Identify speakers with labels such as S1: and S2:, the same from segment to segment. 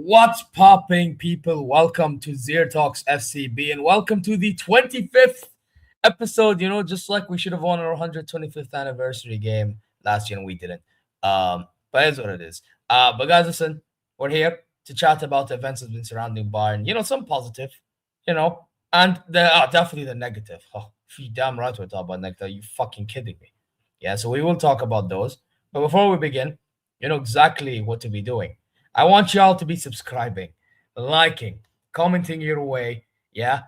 S1: What's popping, people? Welcome to ZeerTalks FCB and welcome to the 25th episode. You know, just like we should have won our 125th anniversary game last year and we didn't. But it's what it is. But guys, listen, we're here to chat about the events that's been surrounding Bayern. You know, some positive, you know, and definitely the negative. Oh, you damn right we're talking about negative. Are you fucking kidding me? Yeah, so we will talk about those. But before we begin, you know exactly what to be doing. I want y'all to be subscribing, liking, commenting your way, yeah,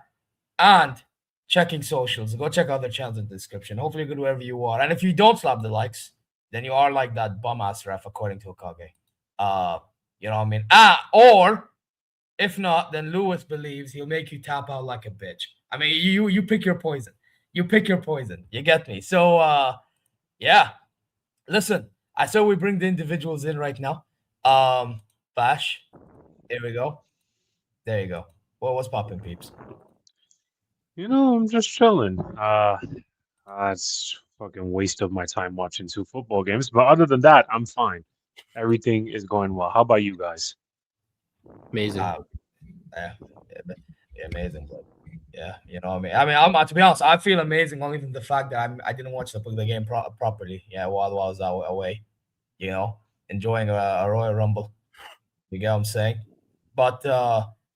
S1: and checking socials. Go check out their channels in the description. Hopefully you're good wherever you are. And if you don't slap the likes, then you are like that bum-ass ref, according to Hokage. You know what I mean? Or if not, then Lewis believes he'll make you tap out like a bitch. I mean, you pick your poison. You pick your poison. You get me? So, yeah. Listen, I said we bring the individuals in right now. Bash, here we go. There you go. What's popping, peeps?
S2: You know, I'm just chilling. It's fucking waste of my time watching two football games. But other than that, I'm fine. Everything is going well. How about you guys?
S3: Amazing.
S1: Yeah, amazing, bro. Yeah, you know what I mean. I'm to be honest, I feel amazing only from the fact that I didn't watch the game properly. Yeah, while I was away, you know, enjoying a Royal Rumble. You get what I'm saying? But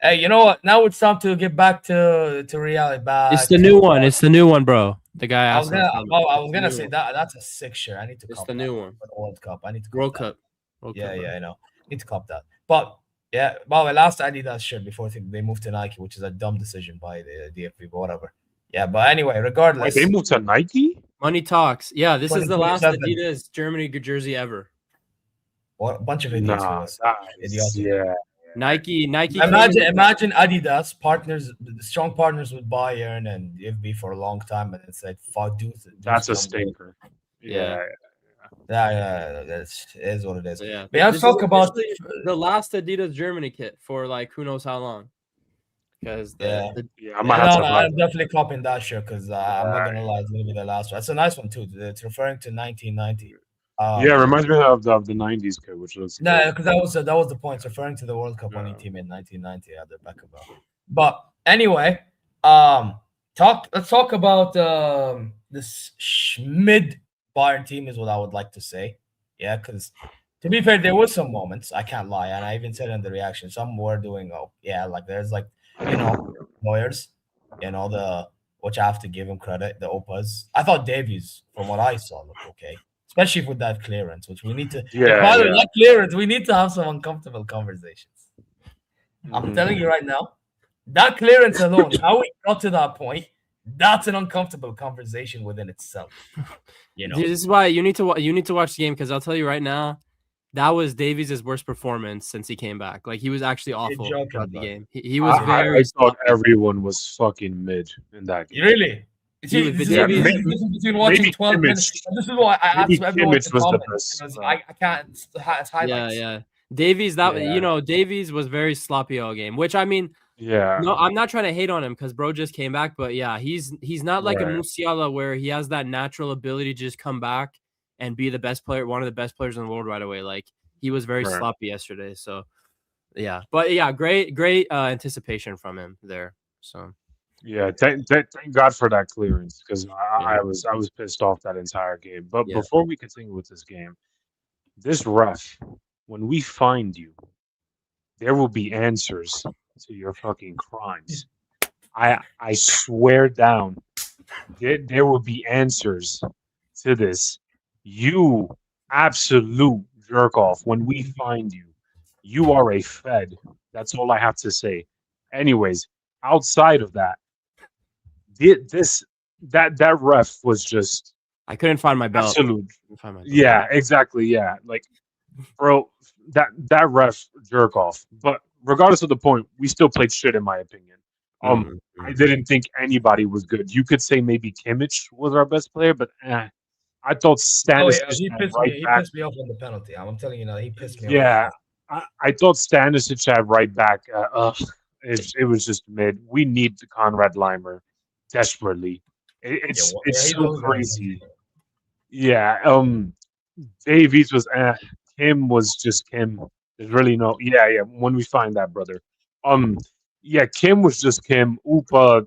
S1: hey, you know what? Now it's time to get back to reality.
S3: It's the new one. It's the new one, bro. The guy asked.
S1: I was gonna say that's a sick shirt. I need to.
S3: It's the new one
S1: for the World Cup. I need to.
S3: World Cup.
S1: Yeah, I know. Need to cop that. But yeah, by the way, last Adidas shirt before they moved to Nike, which is a dumb decision by the DFB, but whatever. Yeah, but anyway, regardless.
S2: Wait, they moved to Nike?
S3: Money talks. Yeah, this is the last Adidas Germany jersey ever.
S1: What a bunch of idiots.
S2: Idiots. Yeah.
S3: Nike.
S1: Imagine Adidas strong partners with Bayern and DFB for a long time, and it's like, fuck, dude.
S2: That's a stinker. Yeah.
S1: That is what it is.
S3: Yeah.
S1: But let's talk about
S3: the last Adidas Germany kit for like who knows how long. Because
S1: I'm definitely copying that shirt because I'm not gonna lie, it's gonna be the last one. It's a nice one too. It's referring to 1990.
S2: Yeah, it reminds me of the 90s kid, which was
S1: because that was the point. It's referring to the World Cup winning team in 1990 at the back of it. But anyway, let's talk about this mid Bayern team is what I would like to say. Yeah, because to be fair, there was some moments, I can't lie, and I even said in the reaction, some were doing like there's like, you know, lawyers, you know, which I have to give him credit. The Opas. I thought Davies, from what I saw, looked okay, especially with that clearance, which we need to. By the way, that clearance, we need to have some uncomfortable conversations. I'm telling you right now, that clearance alone, how we got to that point, that's an uncomfortable conversation within itself.
S3: Dude, this is why you need to watch the game, because I'll tell you right now, that was Davies' worst performance since he came back. Like, he was actually awful throughout the game. He was very.
S2: I thought everyone was fucking mid in that game.
S1: Really? See, this is between watching 12 minutes. This is why I asked everyone to comment, because I can't highlights.
S3: Yeah. Davies, Davies was very sloppy all game, which, I mean, no, I'm not trying to hate on him because bro just came back, but yeah, he's not like a Musiala where he has that natural ability to just come back and be the best player, one of the best players in the world right away. Like, he was very sloppy yesterday. So yeah, but yeah, great anticipation from him there. So
S2: yeah, thank God for that clearance, because I was pissed off that entire game. But before we continue with this game, this ref, when we find you, there will be answers to your fucking crimes. I swear down, there will be answers to this. You absolute jerk off. When we find you, you are a fed. That's all I have to say. Anyways, outside of that, that ref was just.
S3: I couldn't find my belt.
S2: Absolute. Yeah, exactly. Yeah, like, bro, that ref jerk off. But regardless of the point, we still played shit, in my opinion. I didn't think anybody was good. You could say maybe Kimmich was our best player, but I thought Stanisic.
S1: He pissed me off on the penalty. I'm telling you now, he pissed me off.
S2: Yeah, I thought Stanisic at right back. It was just mid. We need Conrad Leimer desperately. It's so crazy. Yeah. Davies was. Kim was just Kim. There's really no. Yeah. When we find that brother. Yeah, Kim was just Kim. Upa.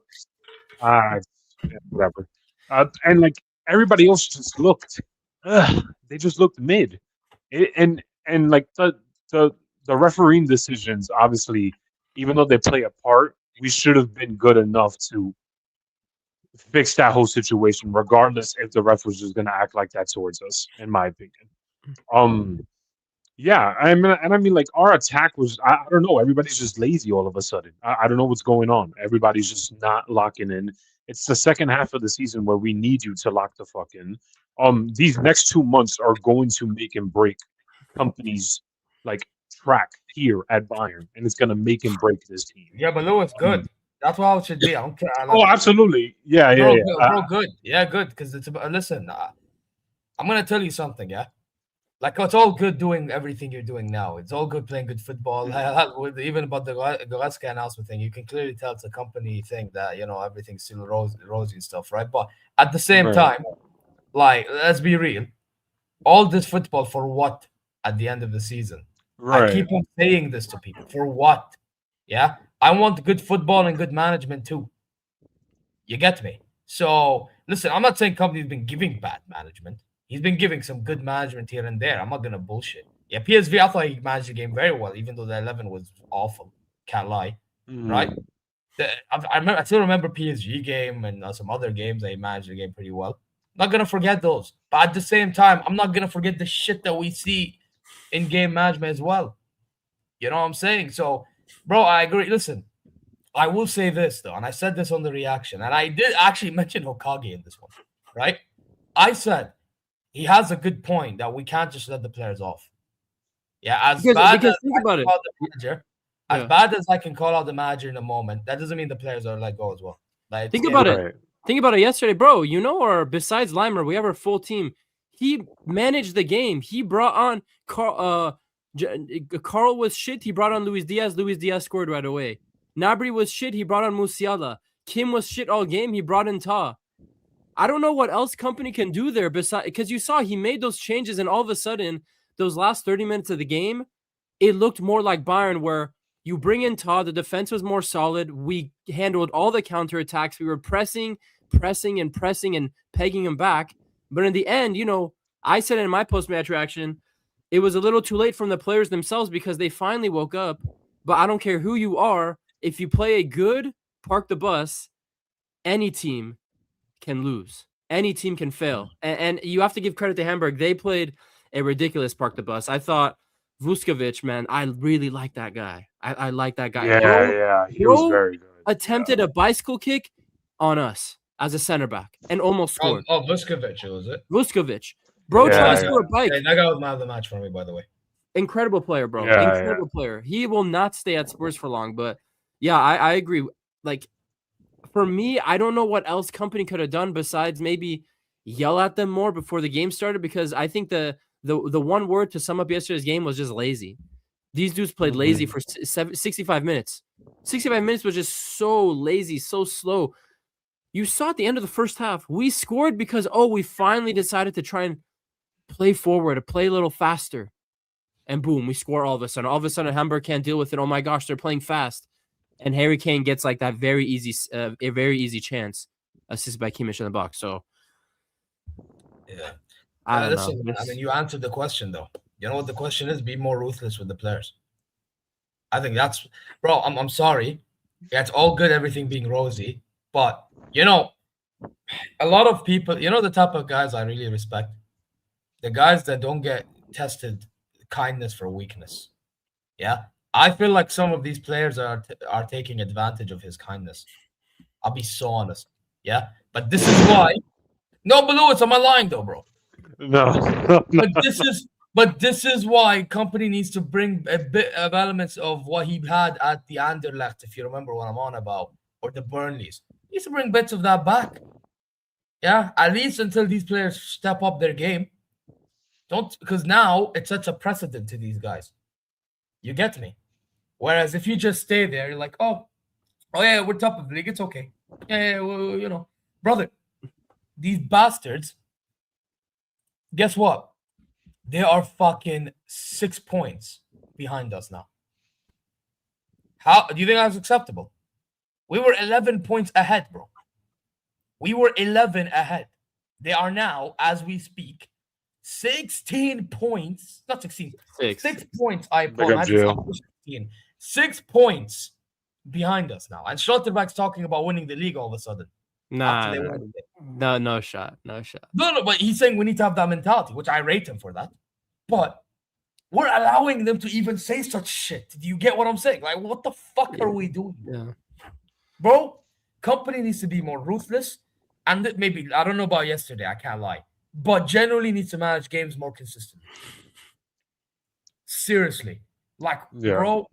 S2: Whatever. And like everybody else just looked. They just looked mid. And like the refereeing decisions, obviously, even though they play a part, we should have been good enough to fix that whole situation, regardless if the ref was just going to act like that towards us, in my opinion. Yeah, I mean, like, our attack was, I don't know, everybody's just lazy all of a sudden. I don't know what's going on. Everybody's just not locking in. It's the second half of the season where we need you to lock the fuck in. These next 2 months are going to make and break companies like track here at Bayern, and it's going to make and break this team.
S1: Yeah, but Lewis, good. That's how it should be. I don't care.
S2: Oh, absolutely. Yeah.
S1: Bro, good. Yeah, good. Because it's about, listen, I'm going to tell you something, yeah? Like, it's all good doing everything you're doing now. It's all good playing good football. Even about the Goretzka announcement thing, you can clearly tell it's a company thing that, everything's still rosy and stuff, right? But at the same time, like, let's be real. All this football for what at the end of the season? Right. I keep on saying this to people. For what? Yeah? I want good football and good management too. You get me? So, listen, I'm not saying company's been giving bad management. He's been giving some good management here and there. I'm not going to bullshit. Yeah, PSV, I thought he managed the game very well, even though the 11 was awful. Can't lie. Right? I still remember PSG game and some other games. They managed the game pretty well. I'm not going to forget those. But at the same time, I'm not going to forget the shit that we see in game management as well. You know what I'm saying? So, bro, I agree. Listen, I will say this, though, and I said this on the reaction, and I did actually mention Hokage in this one, right? I said, he has a good point that we can't just let the players off. Yeah, as bad as I can call out the manager in a moment, that doesn't mean the players are let go as well. Like,
S3: think about it. Think about it yesterday, bro. Or besides Leimer, we have our full team. He managed the game. He brought on Carl was shit. He brought on Luis Diaz. Luis Diaz scored right away. Gnabry was shit. He brought on Musiala. Kim was shit all game. He brought in Ta. I don't know what else company can do there besides, because you saw he made those changes and all of a sudden those last 30 minutes of the game, it looked more like Bayern where you bring in Todd, the defense was more solid. We handled all the counterattacks. We were pressing and pegging him back. But in the end, I said in my post-match reaction, it was a little too late from the players themselves because they finally woke up. But I don't care who you are. If you play a good, park the bus. any team can lose. Any team can fail. And you have to give credit to Hamburg. They played a ridiculous park the bus. I thought Vuskovic, man, I really like that guy. I like that guy.
S2: Yeah, he was very good.
S3: Attempted a bicycle kick on us as a center back and almost scored.
S1: Oh, Vuskovic, was it?
S3: Vuskovic. Bro tried to score a bike.
S1: Yeah, that guy was man of the match for me, by the way.
S3: Incredible player, bro. Incredible player. He will not stay at Spurs for long, but yeah, I agree. Like, for me, I don't know what else Company could have done besides maybe yell at them more before the game started, because I think the one word to sum up yesterday's game was just lazy. These dudes played lazy for 65 minutes. 65 minutes was just so lazy, so slow. You saw at the end of the first half, we scored because, we finally decided to try and play forward, to play a little faster. And boom, we score all of a sudden. All of a sudden, Hamburg can't deal with it. Oh my gosh, they're playing fast. And Harry Kane gets like that very easy chance, assisted by Kimmich in the box. So,
S1: yeah.
S3: I don't know.
S1: I mean, you answered the question, though. You know what the question is? Be more ruthless with the players. I think that's, bro, I'm sorry. Yeah, it's all good, everything being rosy. But, you know, a lot of people, you know, the type of guys I really respect? The guys that don't get tested kindness for weakness. Yeah. I feel like some of these players are taking advantage of his kindness. I'll be so honest. Yeah. But this is why. No, but Lewis, am I lying though, bro?
S2: No.
S1: But this is why Company needs to bring a bit of elements of what he had at the Anderlecht, if you remember what I'm on about, or the Burnleys. He needs to bring bits of that back. Yeah, at least until these players step up their game. Because now it sets a precedent to these guys. You get me? Whereas if you just stay there, you're like, oh yeah, we're top of the league. It's okay. Yeah, well, you know, brother, these bastards, guess what? They are fucking 6 points behind us now. How do you think that's acceptable? We were 11 points ahead, bro. We were 11 ahead. They are now, as we speak, 16 points. Not 16. 6 points. I apologize. 6 points behind us now. And Schlotterbeck's talking about winning the league all of a sudden.
S3: No shot.
S1: No, but he's saying we need to have that mentality, which I rate him for that. But we're allowing them to even say such shit. Do you get what I'm saying? Like, what the fuck are we doing?
S3: Yeah.
S1: Bro, Company needs to be more ruthless. And maybe, I don't know about yesterday, I can't lie. But generally needs to manage games more consistently. Seriously. Like, bro,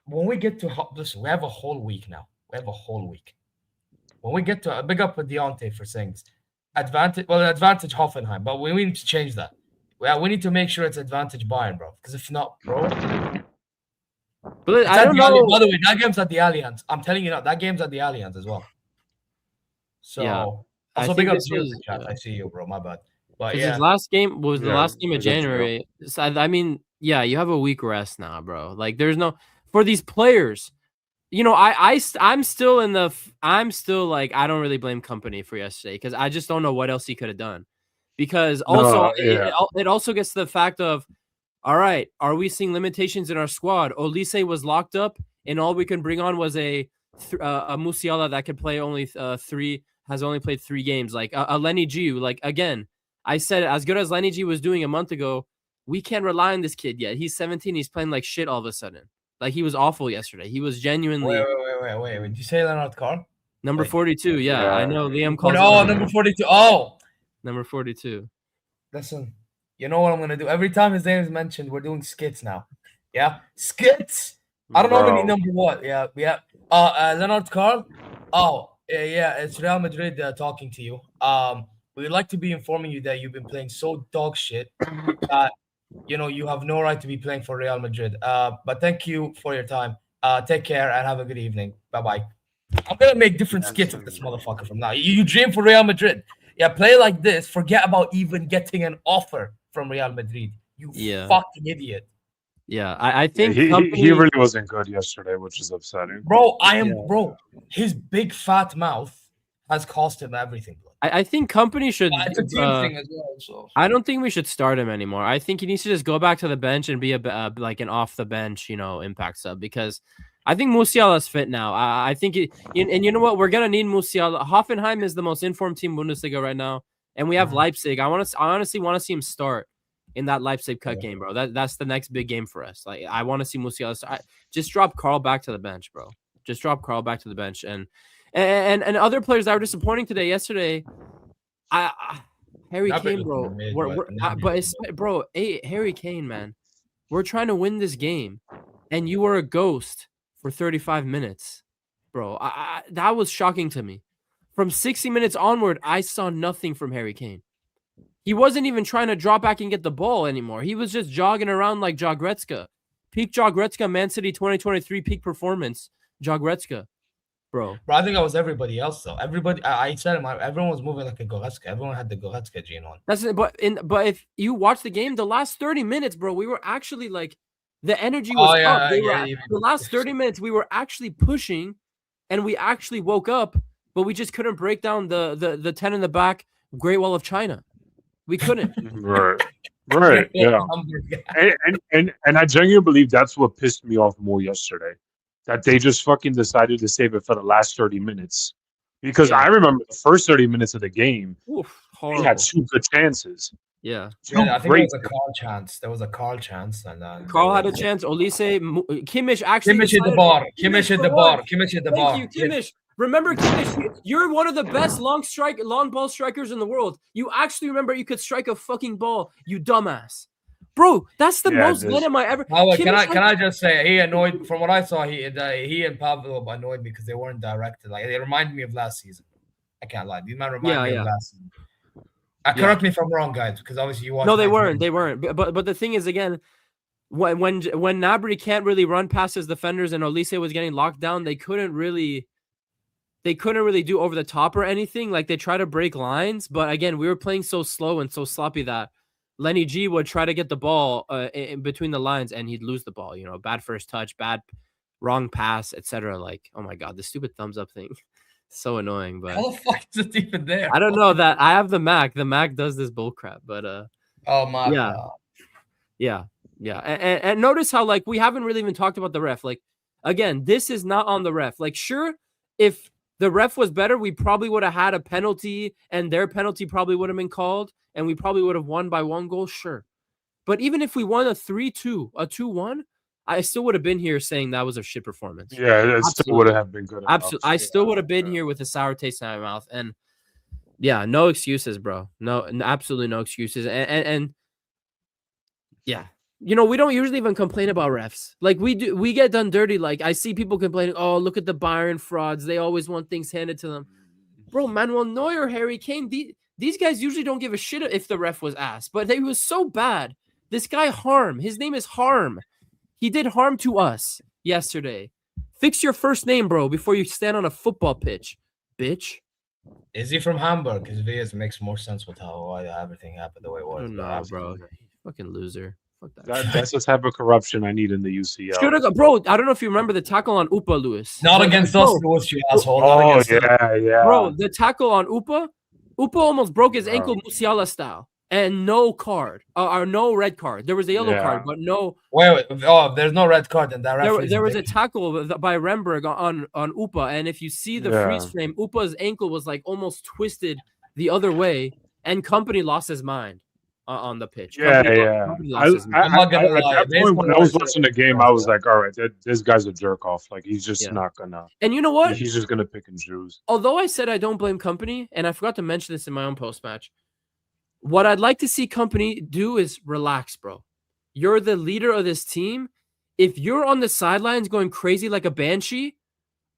S1: when we get to... Listen, we have a whole week now. When we get to... Big up with Deontay for saying this. Advantage Hoffenheim, but we need to change that. We need to make sure it's advantage Bayern, bro. Because if not, bro...
S3: But I don't know.
S1: By the way, that game's at the Allianz. I'm telling you now, that game's at the Allianz as well. So... Yeah. Also, big up to the chat. I see you, bro. My bad. But
S3: his last game was the last game of January. So, I mean, yeah, you have a week rest now, bro. Like, there's no for these players. You know, I'm still like, I don't really blame Company for yesterday because I just don't know what else he could have done. Because also it also gets to the fact of, all right, are we seeing limitations in our squad? Olise was locked up, and all we can bring on was a Musiala that could play only has only played 3 games. Like a Lenny G. Like, again, I said, as good as Lenny G was doing a month ago, we can't rely on this kid yet. He's 17. He's playing like shit all of a sudden. Like, he was awful yesterday. He was genuinely...
S1: Wait. Did you say Leonard Carl?
S3: Number 42, yeah. I know Liam calls
S1: number 42. Oh!
S3: Number 42.
S1: Listen, you know what I'm going to do? Every time his name is mentioned, we're doing skits now. Yeah? Skits! I don't know how many number what. Yeah. Leonard Carl? Oh, yeah, it's Real Madrid talking to you. We would like to be informing you that you've been playing so dog shit that, you know, you have no right to be playing for Real Madrid. But thank you for your time. Take care and have a good evening. Bye-bye. I'm going to make different skits of this motherfucker from now. You dream for Real Madrid. Yeah, play like this. Forget about even getting an offer from Real Madrid. You fucking idiot.
S3: Yeah, I think
S2: he really wasn't good yesterday, which is upsetting.
S1: Bro, bro, his big fat mouth has cost him everything.
S3: I think Company should...
S1: it's a team thing as well, so...
S3: I don't think we should start him anymore. I think he needs to just go back to the bench and be like an off-the-bench, you know, impact sub. Because I think Musiala's fit now. I think and you know what? We're gonna need Musiala. Hoffenheim is the most informed team in Bundesliga right now, and we have Leipzig. I honestly want to see him start in that Leipzig cut game, bro. That's the next big game for us. Like I want to see Musiala. Just drop Carl back to the bench, bro. Just drop Carl back to the bench, and other players that were disappointing today. Yesterday, Harry Kane, bro. Harry Kane, man. We're trying to win this game, and you were a ghost for 35 minutes, bro. That was shocking to me. From 60 minutes onward, I saw nothing from Harry Kane. He wasn't even trying to drop back and get the ball anymore. He was just jogging around like Goretzka. Peak Goretzka, Man City 2023 peak performance. Goretzka, bro.
S1: But I think that was everybody else though. Everybody, I said it. Everyone was moving like a Goretzka. Everyone had the Goretzka gene on.
S3: That's it. But if you watch the game, the last 30 minutes, bro, we were actually like the energy was up. The last 30 minutes, we were actually pushing, and we actually woke up, but we just couldn't break down the 10 in the back Great Wall of China. We couldn't.
S2: Right. Yeah. And I genuinely believe that's what pissed me off more yesterday. That they just fucking decided to save it for the last 30 minutes. Because I remember the first 30 minutes of the game, they had 2 good chances.
S3: Yeah.
S1: I think there was a Carl chance. There was a Carl chance. And
S3: Carl had a chance. Olise, Kimmich actually.
S1: Kimmich hit the bar. Kimmich hit the bar. Kimmich hit the bar.
S3: Thank you, Kimmich. Remember, Kimmich, you're one of the best long ball strikers in the world. You actually remember you could strike a fucking ball, you dumbass. Bro, that's the most venom I ever.
S1: Can I just say he annoyed from what I saw. He and Pablo annoyed me because they weren't directed. Like they reminded me of last season. I can't lie. These men remind me of last season. Correct me if I'm wrong, guys, because obviously you watched.
S3: No, they weren't. They weren't. But the thing is, again, when Gnabry can't really run past his defenders and Olise was getting locked down, they couldn't really do over the top or anything. Like they try to break lines, but again, we were playing so slow and so sloppy that Lenny G would try to get the ball in between the lines and he'd lose the ball. You know, bad first touch, bad wrong pass, etc. Like, oh my god, the stupid thumbs up thing, so annoying. But
S1: how the fuck is it even there?
S3: I don't know that I have the Mac. The Mac does this bull crap, but
S1: oh my god,
S3: yeah. And notice how like we haven't really even talked about the ref. Like again, this is not on the ref. Like sure, if the ref was better, we probably would have had a penalty, and their penalty probably would have been called, and we probably would have won by 1 goal, sure. But even if we won a 3-2, a 2-1, I still would have been here saying that was a shit performance.
S2: Yeah, it still would have been good.
S3: Absolutely. I still would have been here with a sour taste in my mouth. And yeah, no excuses, bro. No, absolutely no excuses. And yeah. You know, we don't usually even complain about refs. Like we get done dirty. Like I see people complaining, oh, look at the Bayern frauds. They always want things handed to them. Bro, Manuel Neuer, Harry Kane, these guys usually don't give a shit if the ref was ass. But they was so bad. This guy Harm, his name is Harm. He did harm to us yesterday. Fix your first name, bro, before you stand on a football pitch, bitch.
S1: Is he from Hamburg? Because Vias makes more sense with how everything happened the way it was.
S3: No, bro. Fucking loser.
S2: That's the type of corruption I need in the UCL.
S3: Bro, I don't know if you remember the tackle on Upa, Lewis.
S1: Not against us, Lewis, you asshole.
S2: Oh, yeah.
S3: Bro, the tackle on Upa almost broke his ankle Musiala style. And no card, or no red card. There was a yellow card, but no.
S1: Wait. Oh, there's no red card in that.
S3: There was a tackle by Remberg on Upa, and if you see the freeze frame, Upa's ankle was like almost twisted the other way, and Company lost his mind on the pitch. Company
S2: at that point, when I was watching the game, I was like, all right, this guy's a jerk off. Like he's just not gonna.
S3: And you know what?
S2: He's just gonna pick and choose.
S3: Although I said I don't blame Company, and I forgot to mention this in my own post match. What I'd like to see Company do is relax, bro. You're the leader of this team. If you're on the sidelines going crazy like a banshee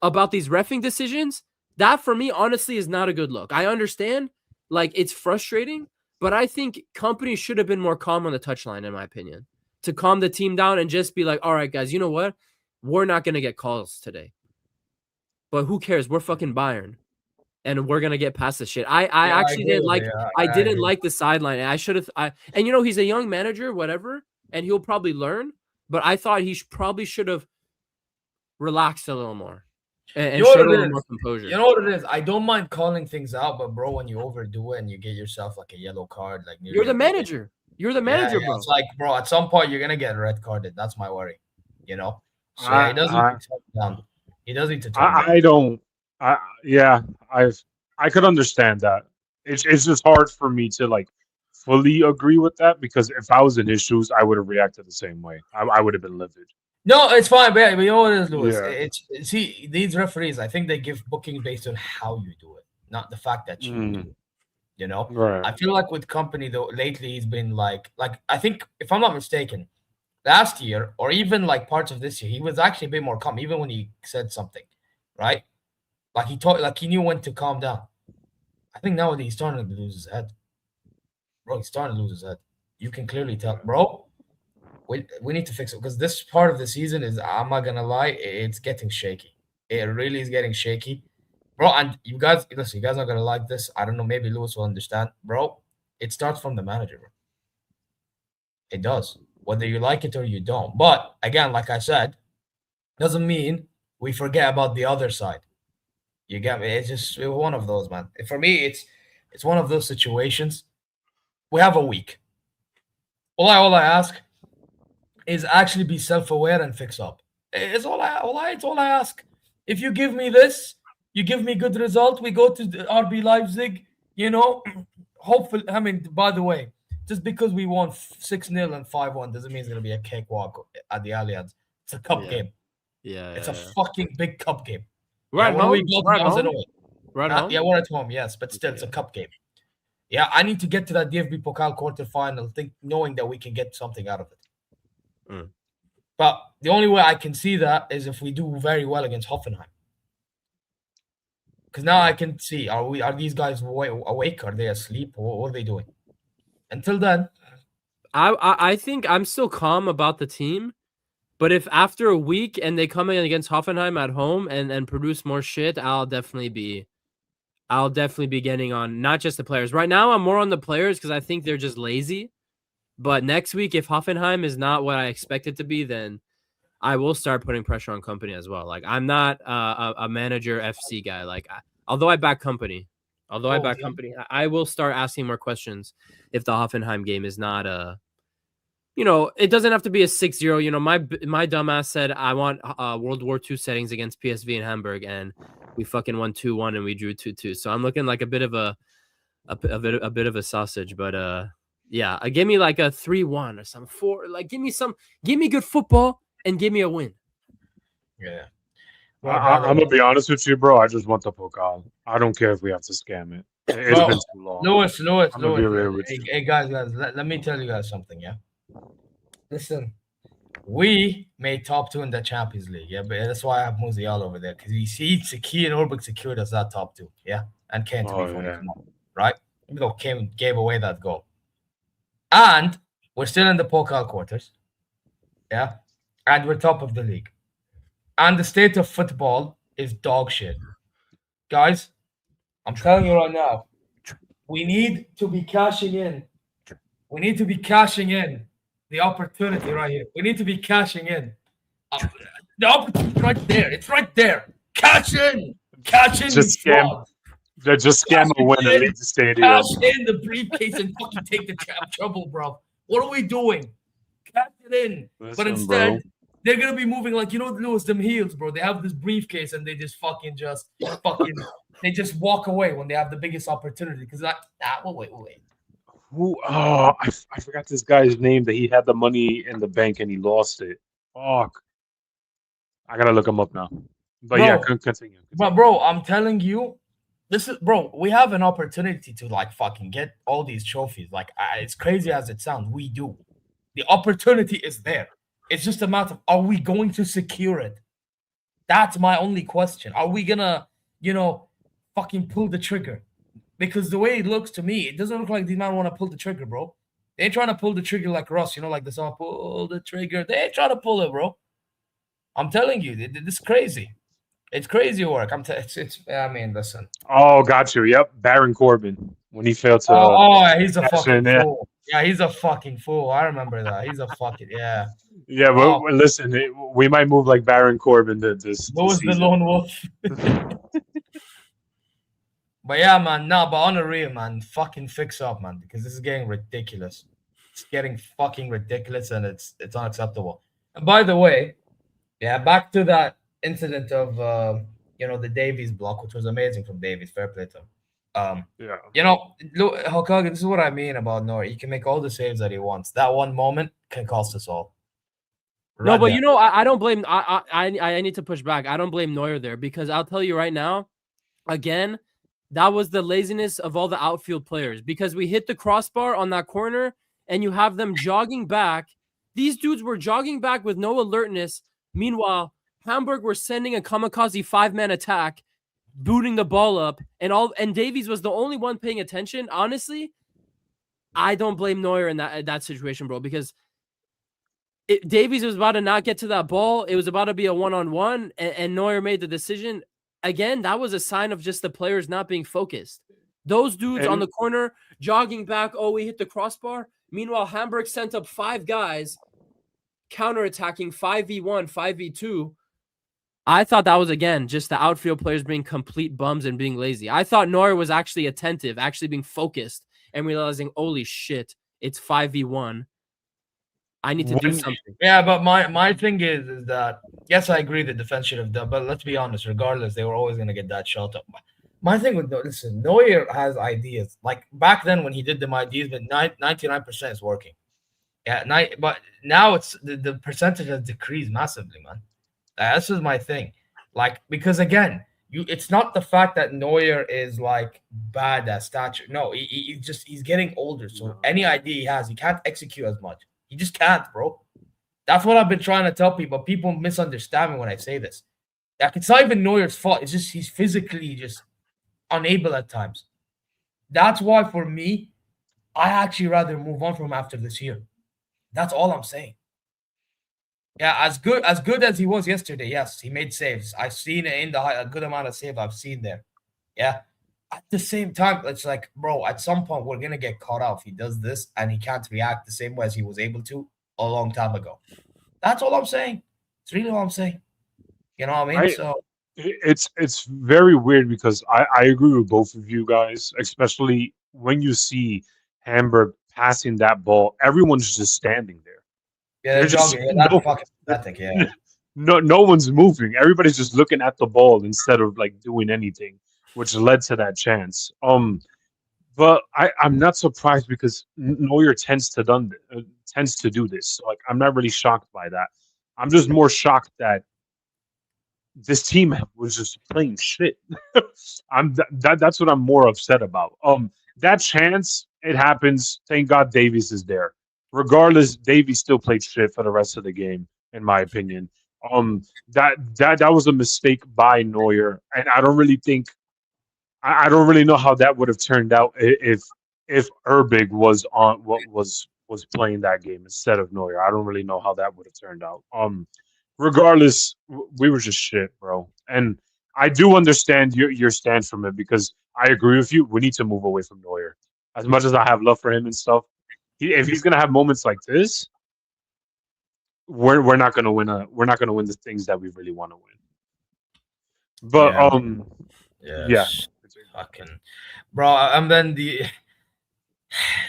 S3: about these reffing decisions, that for me, honestly, is not a good look. I understand, like, it's frustrating, but I think Company should have been more calm on the touchline, in my opinion, to calm the team down and just be like, all right, guys, you know what? We're not going to get calls today. But who cares? We're fucking Bayern. And we're gonna get past this shit. I actually didn't like. I didn't like the sideline. I should have. And you know he's a young manager, whatever, and he'll probably learn. But I thought he probably should have relaxed a little more and showed a little more composure.
S1: You know what it is? I don't mind calling things out, but bro, when you overdo it and you get yourself like a yellow card, like
S3: you're the manager. You're the manager, bro.
S1: It's like, bro, at some point you're gonna get red carded. That's my worry. You know. So yeah, he does need
S2: I,
S1: to tone down. He does need to tone
S2: I,
S1: down.
S2: I don't. Yeah, I could understand that. It's just hard for me to like fully agree with that because if I was in his shoes, I would have reacted the same way. I would have been livid.
S1: No, it's fine, but you know what it is, Lewis?
S2: Yeah.
S1: It's see these referees. I think they give booking based on how you do it, not the fact that you do.
S2: Mm,
S1: You know,
S2: right.
S1: I feel like with company though lately he's been like I think if I'm not mistaken, last year or even like parts of this year he was actually a bit more calm, even when he said something, right? Like he taught, like he knew when to calm down. I think nowadays he's starting to lose his head, bro. He's starting to lose his head. You can clearly tell, bro. We need to fix it because this part of the season is, I'm not gonna lie, it's getting shaky. It really is getting shaky, bro. And you guys, listen, you guys are gonna like this. I don't know, maybe Lewis will understand, bro. It starts from the manager, bro. It does, whether you like it or you don't. But again, like I said, doesn't mean we forget about the other side. You get me? It's just one of those, man. For me, it's one of those situations. We have a week. All I ask is actually be self-aware and fix up. It's it's all I ask. If you give me this, you give me good result, we go to the RB Leipzig, you know, hopefully, I mean, by the way, just because we won 6-0 and 5-1 doesn't mean it's going to be a cakewalk at the Allianz. It's a cup game.
S3: Yeah.
S1: It's a fucking big cup game.
S3: We're
S1: Yeah,
S3: at
S1: when
S3: home.
S1: we go
S3: We're
S1: to
S3: at home.
S1: Arsenal,
S3: We're at home.
S1: yeah, we're at home, yes, but still, it's a cup game. Yeah, I need to get to that DFB Pokal quarterfinal, knowing that we can get something out of it. But the only way I can see that is if we do very well against Hoffenheim. Because now I can see, are these guys awake? Are they asleep? What are they doing? Until then,
S3: I think I'm still calm about the team, but if after a week and they come in against Hoffenheim at home and produce more shit, I'll definitely be getting on not just the players. Right now, I'm more on the players because I think they're just lazy. But next week, if Hoffenheim is not what I expect it to be, then I will start putting pressure on company as well. Like I'm not a manager FC guy. Like although I back company, I will start asking more questions if the Hoffenheim game is not it doesn't have to be a 6-0. You know, my dumbass said I want World War II settings against PSV in Hamburg, and we fucking won 2-1 and we drew 2-2. So I'm looking like a bit of a sausage, but yeah, give me like a 3-1 or some 4. Like give me good football and give me a win.
S1: yeah.
S2: I'm gonna be honest with you, bro. I just want the Pokal. I don't care if we have to scam it. It's been too long.
S1: Lewis.
S2: I'm gonna be real with you.
S1: Hey guys, let me tell you guys something, yeah? Listen, we made top 2 in the Champions League, yeah, but that's why I have Musiala over there, because he and Ulrich secured us that top 2, yeah, and Kane to be fully come on, right? Even though Kane gave away that goal, and we're still in the Pokal quarters, yeah, and we're top of the league, and the state of football is dog shit, guys. I'm telling you right now, we need to be cashing in. We need to be cashing in the opportunity right here. We need to be cashing in. The opportunity right there. It's right there. Cash in. Cash in.
S2: Just scam. Just scam a win and leave the stadium.
S1: Cash in the briefcase and fucking take the trouble, bro. What are we doing? Cash it in.
S2: Listen,
S1: but instead,
S2: bro,
S1: they're gonna be moving like, you know, Lewis, them heels, bro. They have this briefcase and they just they just walk away when they have the biggest opportunity. Because wait.
S2: who? Oh, I forgot this guy's name. That he had the money in the bank and he lost it. Fuck. I gotta look him up now. But
S1: Bro,
S2: yeah, continue.
S1: But bro, I'm telling you, we have an opportunity to like fucking get all these trophies. Like it's crazy as it sounds, we do. The opportunity is there. It's just a matter of, are we going to secure it? That's my only question. Are we gonna, fucking pull the trigger? Because the way it looks to me, it doesn't look like these men want to pull the trigger, bro. They ain't trying to pull the trigger like Russ, like the song, pull the trigger. They ain't trying to pull it, bro. I'm telling you, this is crazy. It's crazy work. I mean, listen.
S2: Oh, got you. Yep, Baron Corbin when he failed to.
S1: He's a fucking fool. Yeah, he's a fucking fool. I remember that. He's a fucking
S2: Yeah, but listen, we might move like Baron Corbin this
S1: was the lone wolf. But yeah, man. But on a real, man, fucking fix up, man, because this is getting ridiculous. It's getting fucking ridiculous, and it's unacceptable. And by the way, Yeah, back to that incident of the Davies block, which was amazing from Davies. Fair play to him.
S2: Yeah.
S1: Look, Hokage, this is what I mean about Neuer. He can make all the saves that he wants. That one moment can cost us all.
S3: No,
S1: Right
S3: but
S1: there.
S3: I don't blame. I need to push back. I don't blame Neuer there because I'll tell you right now, again, that was the laziness of all the outfield players because we hit the crossbar on that corner and you have them jogging back. These dudes were jogging back with no alertness. Meanwhile, Hamburg were sending a kamikaze 5-man attack, booting the ball up, and Davies was the only one paying attention. Honestly, I don't blame Neuer in that situation, bro, because Davies was about to not get to that ball. It was about to be a one-on-one, and Neuer made the decision. Again, that was a sign of just the players not being focused. Those dudes on the corner jogging back. Oh, we hit the crossbar. Meanwhile, Hamburg sent up 5 guys counterattacking 5v1, 5v2. I thought that was, again, just the outfield players being complete bums and being lazy. I thought Neuer was actually attentive, actually being focused and realizing, holy shit, it's 5v1. I need to do something.
S1: Yeah, but my thing is that, yes, I agree the defense should have done, but let's be honest, regardless, they were always going to get that shot up. My thing with listen, Neuer has ideas. Like back then when he did them ideas, but 99% is working. Yeah, but now it's the percentage has decreased massively, man. This is my thing. Like, because again, it's not the fact that Neuer is like bad at stature. No, he's getting older. So any idea he has, he can't execute as much. He just can't, bro. That's what I've been trying to tell people. People misunderstand me when I say this. Like, it's not even Neuer's fault. It's just he's physically just unable at times. That's why for me, I actually rather move on from him after this year. That's all I'm saying. Yeah, as good as he was yesterday, yes, he made saves. I've seen it in a good amount of saves I've seen there. Yeah. At the same time, it's like, bro, at some point we're gonna get caught out if he does this and he can't react the same way as he was able to a long time ago. That's all I'm saying. It's really all I'm saying. You know what I mean?
S2: It's very weird because I agree with both of you guys, especially when you see Hamburg passing that ball. Everyone's just standing there.
S1: Yeah, they're jogging. Yeah, that's fucking pathetic. Yeah.
S2: No one's moving. Everybody's just looking at the ball instead of like doing anything, which led to that chance. But I'm not surprised because Neuer tends to do this. So, like, I'm not really shocked by that. I'm just more shocked that this team was just playing shit. That's what I'm more upset about. That chance, it happens. Thank God Davies is there. Regardless, Davies still played shit for the rest of the game, in my opinion. That was a mistake by Neuer, and I don't really think I don't really know how that would have turned out if Erbig was on what was playing that game instead of Neuer. I don't really know how that would have turned out. Regardless, we were just shit, bro. And I do understand your stance from it because I agree with you. We need to move away from Neuer. As much as I have love for him and stuff, if he's gonna have moments like this, we're not gonna win the things that we really want to win. But yeah.
S1: Fucking bro, and then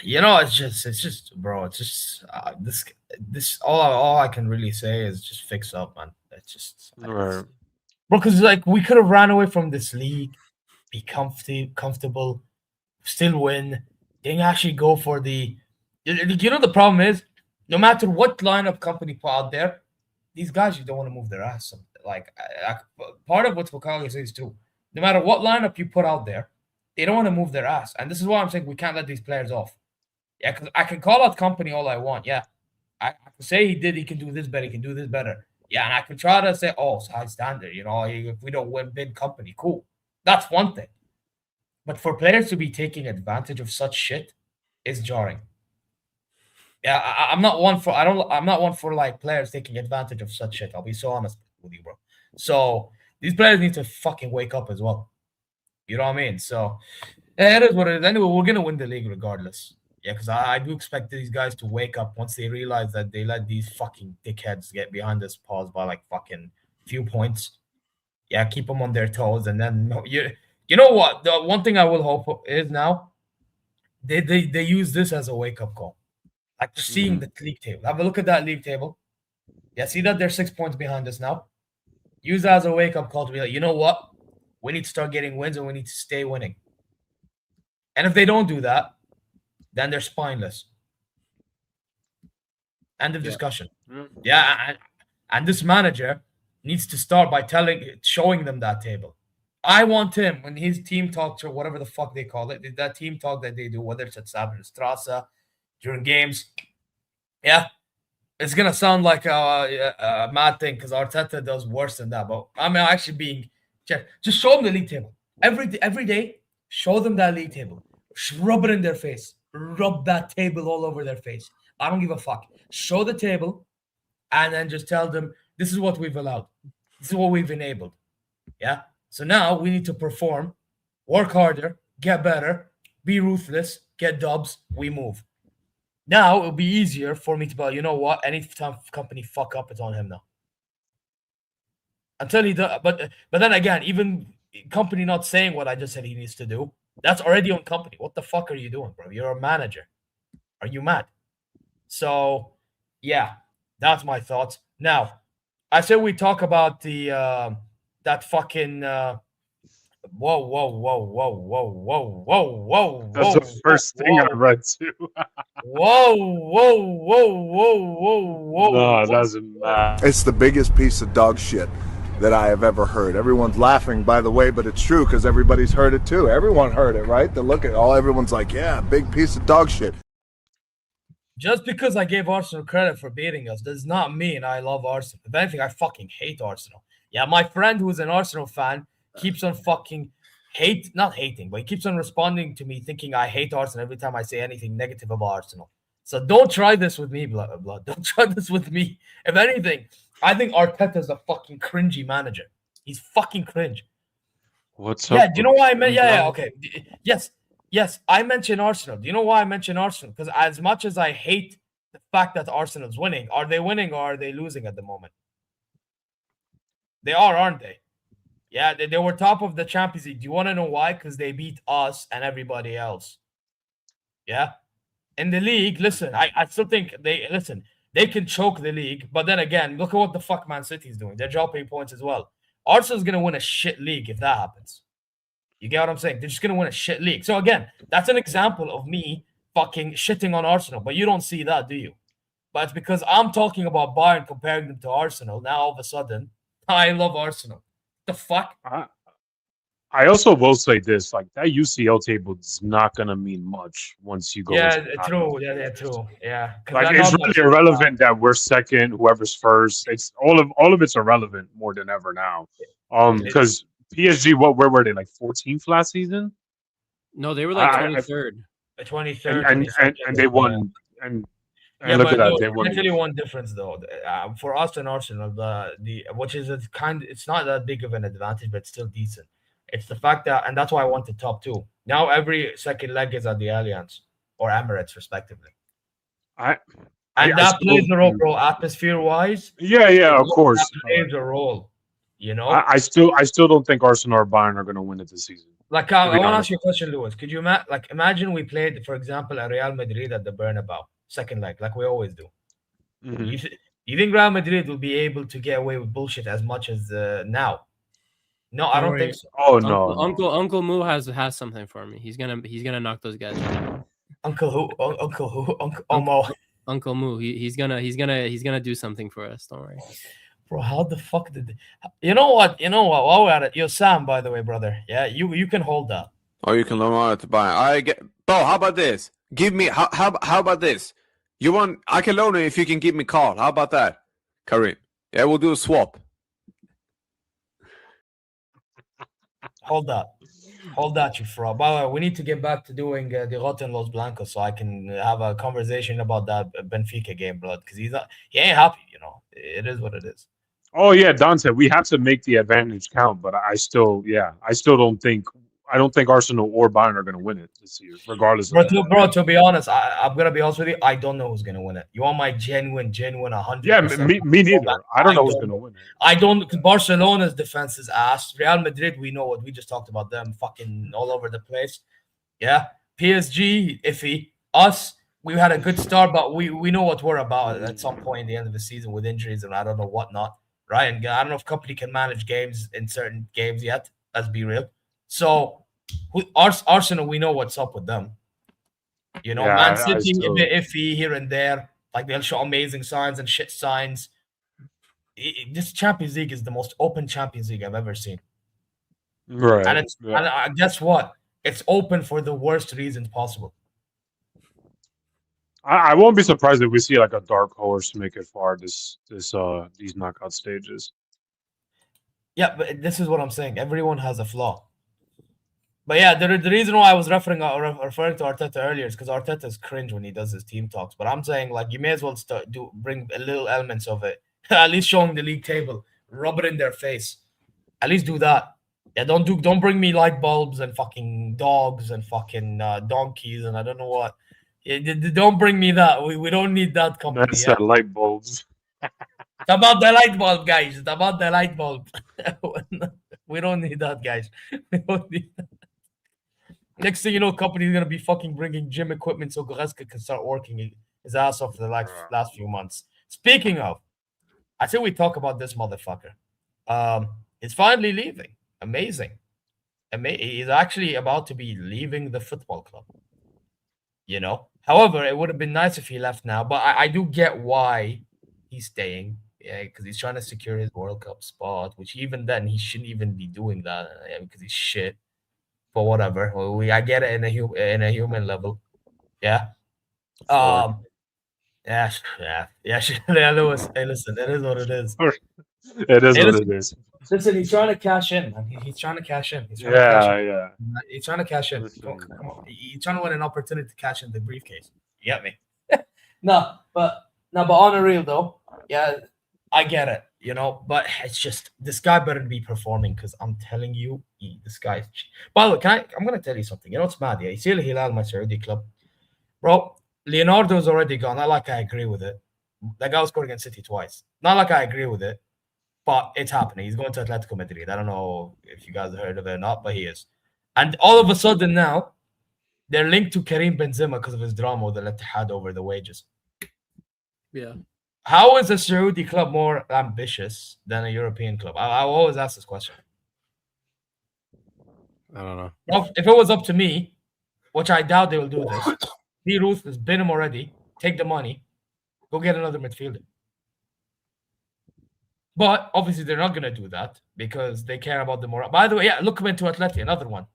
S1: it's just bro, it's just this all I can really say is just fix up, man. It's just
S2: Right.
S1: bro, because like we could have ran away from this league, be comfortable, still win, didn't actually go for the the problem is no matter what lineup company put out there, these guys you don't want to move their ass. Like part of what Hokage says too. No matter what lineup you put out there, they don't want to move their ass. And this is why I'm saying we can't let these players off. Yeah, because I can call out company all I want. Yeah. I can say he can do this better, he can do this better. Yeah, and I can try to say, oh, it's high standard. If we don't win big company, cool. That's one thing. But for players to be taking advantage of such shit is jarring. Yeah, I'm not one for like players taking advantage of such shit. I'll be so honest with you, bro. So these players need to fucking wake up as well. You know what I mean? So yeah, it is what it is. Anyway, we're gonna win the league regardless. Yeah, because I do expect these guys to wake up once they realize that they let these fucking dickheads get behind this pause by like fucking few points. Yeah, keep them on their toes, and then you know what? The one thing I will hope is now they use this as a wake up call. Like just seeing the league table. Have a look at that league table. Yeah, see that they're 6 points behind us now. Use that as a wake-up call to be like, you know what? We need to start getting wins and we need to stay winning. And if they don't do that, then they're spineless. End of discussion. Yeah, and this manager needs to start by showing them that table. I want him, when his team talks or whatever the fuck they call it, that team talk that they do, whether it's at Strasse, during games. Yeah, it's going to sound like a mad thing because Arteta does worse than that. But I'm actually being... Just show them the league table. Every day, show them that league table. Rub it in their face. Rub that table all over their face. I don't give a fuck. Show the table and then just tell them, this is what we've allowed. This is what we've enabled. Yeah? So now we need to perform, work harder, get better, be ruthless, get dubs, we move. Now it'll be easier for me to be like, you know what? Any time company fuck up, it's on him now. Until he does, but then again, even company not saying what I just said he needs to do, that's already on company. What the fuck are you doing, bro? You're a manager. Are you mad? So, yeah, that's my thoughts. Now, I said we talk about the that fucking whoa.
S2: That's the first thing I read too.
S1: whoa.
S2: No, it doesn't matter.
S4: It's the biggest piece of dog shit that I have ever heard. Everyone's laughing, by the way, but it's true because everybody's heard it too. Everyone heard it, right? They look at all. Everyone's like, yeah, big piece of dog shit.
S1: Just because I gave Arsenal credit for beating us does not mean I love Arsenal. If anything, I fucking hate Arsenal. Yeah, my friend who's an Arsenal fan keeps on fucking not hating, but he keeps on responding to me thinking I hate Arsenal every time I say anything negative about Arsenal. So don't try this with me, blood. Don't try this with me. If anything, I think Arteta's a fucking cringy manager. He's fucking cringe.
S2: What's up?
S1: Yeah, do you know why I meant? Yeah, okay. Yes, I mentioned Arsenal. Do you know why I mentioned Arsenal? Because as much as I hate the fact that Arsenal's winning, are they winning or are they losing at the moment? They are, aren't they? Yeah, they were top of the Champions League. Do you want to know why? Because they beat us and everybody else. Yeah? In the league, listen, I still think they can choke the league. But then again, look at what the fuck Man City's doing. They're dropping points as well. Arsenal's going to win a shit league if that happens. You get what I'm saying? They're just going to win a shit league. So again, that's an example of me fucking shitting on Arsenal. But you don't see that, do you? But it's because I'm talking about Bayern comparing them to Arsenal. Now, all of a sudden, I love Arsenal. The fuck?
S2: I also will say this, like that UCL table is not gonna mean much once you go.
S1: Yeah, true. Yeah, true. Yeah,
S2: like it's really irrelevant that we're second, whoever's first. It's all of it's irrelevant more than ever now. Because PSG, where were they? Like 14th last season?
S3: No, they were like 23rd.
S1: 23rd,
S2: and they won. And
S1: yeah,
S2: look
S1: but
S2: at that. They won.
S1: I'll tell you one difference though. For us and Arsenal, the which is it's not that big of an advantage, but it's still decent. It's the fact that, and that's why I wanted top two. Now every second leg is at the Allianz or Emirates, respectively. That plays a role, bro. Atmosphere-wise.
S2: Yeah, of course.
S1: That plays a role. You know.
S2: I still don't think Arsenal or Bayern are going to win it this season.
S1: Like I want to ask you a question, Lewis. Could you imagine we played, for example, at Real Madrid at the Bernabeu, second leg, like we always do?
S2: Mm-hmm.
S1: You think Real Madrid will be able to get away with bullshit as much as now? No, I don't think so.
S2: Oh no,
S3: Uncle Moo has something for me. He's gonna knock those guys out.
S1: Uncle who? Uncle Mo.
S3: Uncle Moo. He's gonna do something for us. Don't worry.
S1: Bro, how the fuck did you know what? While we're at it, you're Sam, by the way, brother. Yeah, you can hold that.
S5: Oh, you can loan it to buy. I get. Bro, how about this? Give me how about this? You want? I can loan it if you can give me call. How about that, Karim? Yeah, we'll do a swap.
S1: Hold that, you fraud. By the way, we need to get back to doing the Rotten Los Blancos so I can have a conversation about that Benfica game, blood. Because he ain't happy, you know. It is what it is.
S2: Oh yeah, Dante, we have to make the advantage count, but I don't think Arsenal or Bayern are going to win it this year, regardless.
S1: Bro, to be honest, I'm going to be honest with you. I don't know who's going to win it. You want my genuine 100%?
S2: Yeah, me neither. I don't know who's going to win it.
S1: I don't. Barcelona's defense is ass. Real Madrid, we know what we just talked about them, fucking all over the place. Yeah, PSG iffy. Us, we had a good start, but we know what we're about at some point in the end of the season with injuries and I don't know whatnot, right? And I don't know if company can manage games in certain games yet. Let's be real. So, Arsenal, we know what's up with them. You know, Man
S2: Yeah, I
S1: City a
S2: still.
S1: bit iffy here and there. Like they'll show amazing signs and shit signs. This Champions League is the most open Champions League I've ever seen, and
S2: Right.
S1: it's
S2: Yeah.
S1: and guess what? It's open for the worst reasons possible.
S2: I won't be surprised if we see like a dark horse make it far these knockout stages.
S1: Yeah, but this is what I'm saying. Everyone has a flaw. But yeah, the reason why I was referring to Arteta earlier is because Arteta's cringe when he does his team talks. But I'm saying like you may as well bring a little elements of it. At least showing the league table, rub it in their face. At least do that. Yeah, don't bring me light bulbs and fucking dogs and fucking donkeys and I don't know what. Don't bring me that. We don't need that company.
S2: That's
S1: Yeah?
S2: light bulbs.
S1: It's about the light bulb, guys. It's about the light bulb. We don't need that, guys. We don't need that. Next thing you know, company's gonna be fucking bringing gym equipment so Goretzka can start working his ass off for the last few months. Speaking of, I think we talk about this motherfucker. He's finally leaving. Amazing. He's actually about to be leaving the football club. You know. However, it would have been nice if he left now, but I do get why he's staying. Yeah, because he's trying to secure his World Cup spot, which even then he shouldn't even be doing that because he's shit. But whatever. I get it in a human level. Yeah. Yeah, Lewis. Hey, listen, it is what it is.
S2: It is what it is.
S1: Listen, he's trying to cash in. He's trying to cash in. He's trying to cash in. Come on. He's trying to win an opportunity to cash in the briefcase. You get me? No, but on a real though, yeah, I get it. You know, but it's just this guy better be performing because I'm telling you, this guy. By the way, I'm gonna tell you something. You know what's mad? Yeah, you see Al Hilal, my Saudi club, bro. Leonardo's already gone. Not like I agree with it. That guy was scored against City twice. Not like I agree with it, but it's happening. He's going to Atletico Madrid. I don't know if you guys heard of it or not, but he is. And all of a sudden now, they're linked to Karim Benzema because of his drama with the Etihad over the wages.
S3: Yeah.
S1: How is a Saudi club more ambitious than a European club? I always ask this question.
S3: I don't know.
S1: Well, if it was up to me, which I doubt they will do this, be ruthless, bin him already, take the money, go get another midfielder. But obviously they're not going to do that because they care about the morale. By the way, yeah, look him into Atleti, another one.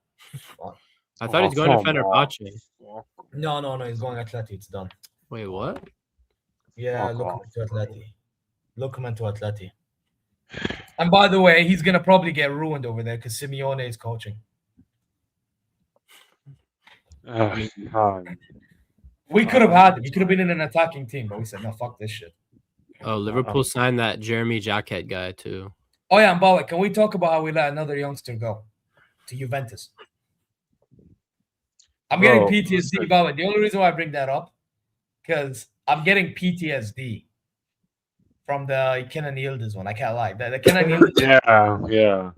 S3: I thought he's going to Fenerbahce.
S1: No, he's going Atleti. It's done.
S3: Wait, what?
S1: Yeah, look him into Atleti. Look him into Atleti. And by the way, he's going to probably get ruined over there because Simeone is coaching. We could have had him. He could have been in an attacking team, but we said, no, fuck this shit.
S3: Oh, Liverpool signed that Jeremy Jacket guy too.
S1: Oh, yeah, and by the way, can we talk about how we let another youngster go to Juventus? I'm getting PTSD, by the way. The only reason why I bring that up, because I'm getting PTSD from the Kenan Yildiz one. I can't lie. The Kenan Yildiz.
S2: Yeah.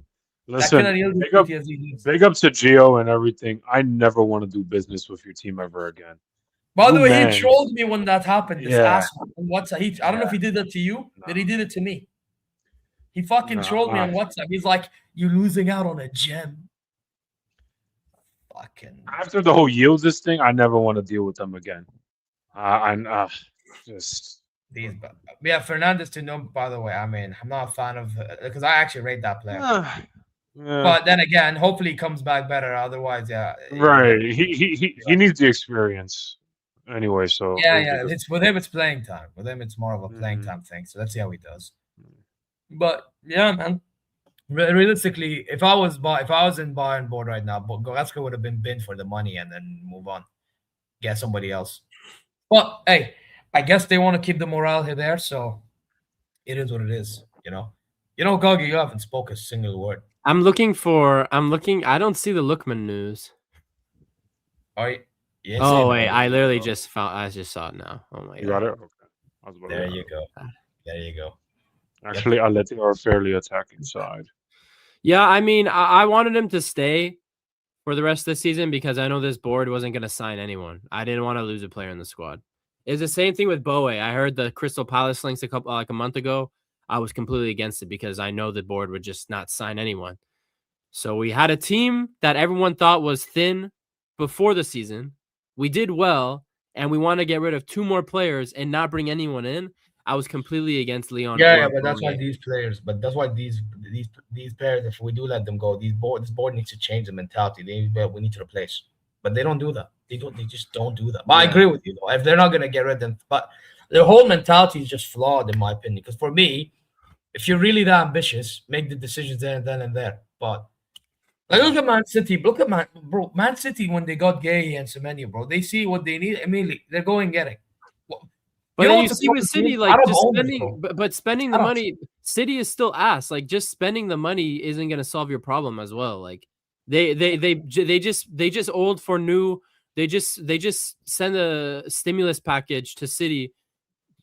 S2: Listen, big up to Gio and everything. I never want to do business with your team ever again.
S1: By the way, he trolled me when that happened. This asshole on WhatsApp. I don't know if he did that to you, but he did it to me. He fucking trolled me on WhatsApp. He's like, "You're losing out on a gem." Fucking.
S2: After the whole Yildiz thing, I never want to deal with them again. Just
S1: these. Yeah, Fernandez to know. By the way, I mean, I'm not a fan of because I actually rate that player.
S2: Yeah.
S1: But then again, hopefully he comes back better. Otherwise, yeah.
S2: Right. He needs the experience. Anyway, so
S1: yeah. It's with him. It's playing time. With him, it's more of a playing time thing. So let's see how he does. But yeah, man. Realistically, if I was in Bayern board right now, Goretzka would have been binned for the money and then move on, get somebody else. But hey, I guess they want to keep the morale here there, so it is what it is. You know, Gogi, you haven't spoke a single word.
S3: I'm looking. I don't see the Lookman news.
S1: All right. Yes,
S3: oh wait, I literally just found. I just saw it now. Oh my god!
S2: You got it. Okay.
S1: There you go. There you go.
S2: Actually, Atleti are a fairly attacking side.
S3: Yeah, I mean, I wanted him to stay for the rest of the season because I know this board wasn't going to sign anyone. I didn't want to lose a player in the squad. It's the same thing with Boe. I heard the Crystal Palace links a month ago. I was completely against it because I know the board would just not sign anyone. So we had a team that everyone thought was thin before the season. We did well, and we want to get rid of 2 more players and not bring anyone in. I was completely against Leon.
S1: Yeah, but that's why these players. But that's why these players. If we do let them go, this board needs to change the mentality. We need to replace. But they don't do that. They just don't do that. But I agree with you though. If they're not gonna get rid of them, but their whole mentality is just flawed in my opinion. Because for me, if you're really that ambitious, make the decisions there and then and there. But like, look at Man City. Look at Man City when they got Gay and Semenyo, bro. They see what they need immediately. They're going getting.
S3: But you see with City, like just spending, but spending the money, City is still ass. Like just spending the money isn't gonna solve your problem as well. Like they just old for new. They just send a stimulus package to City,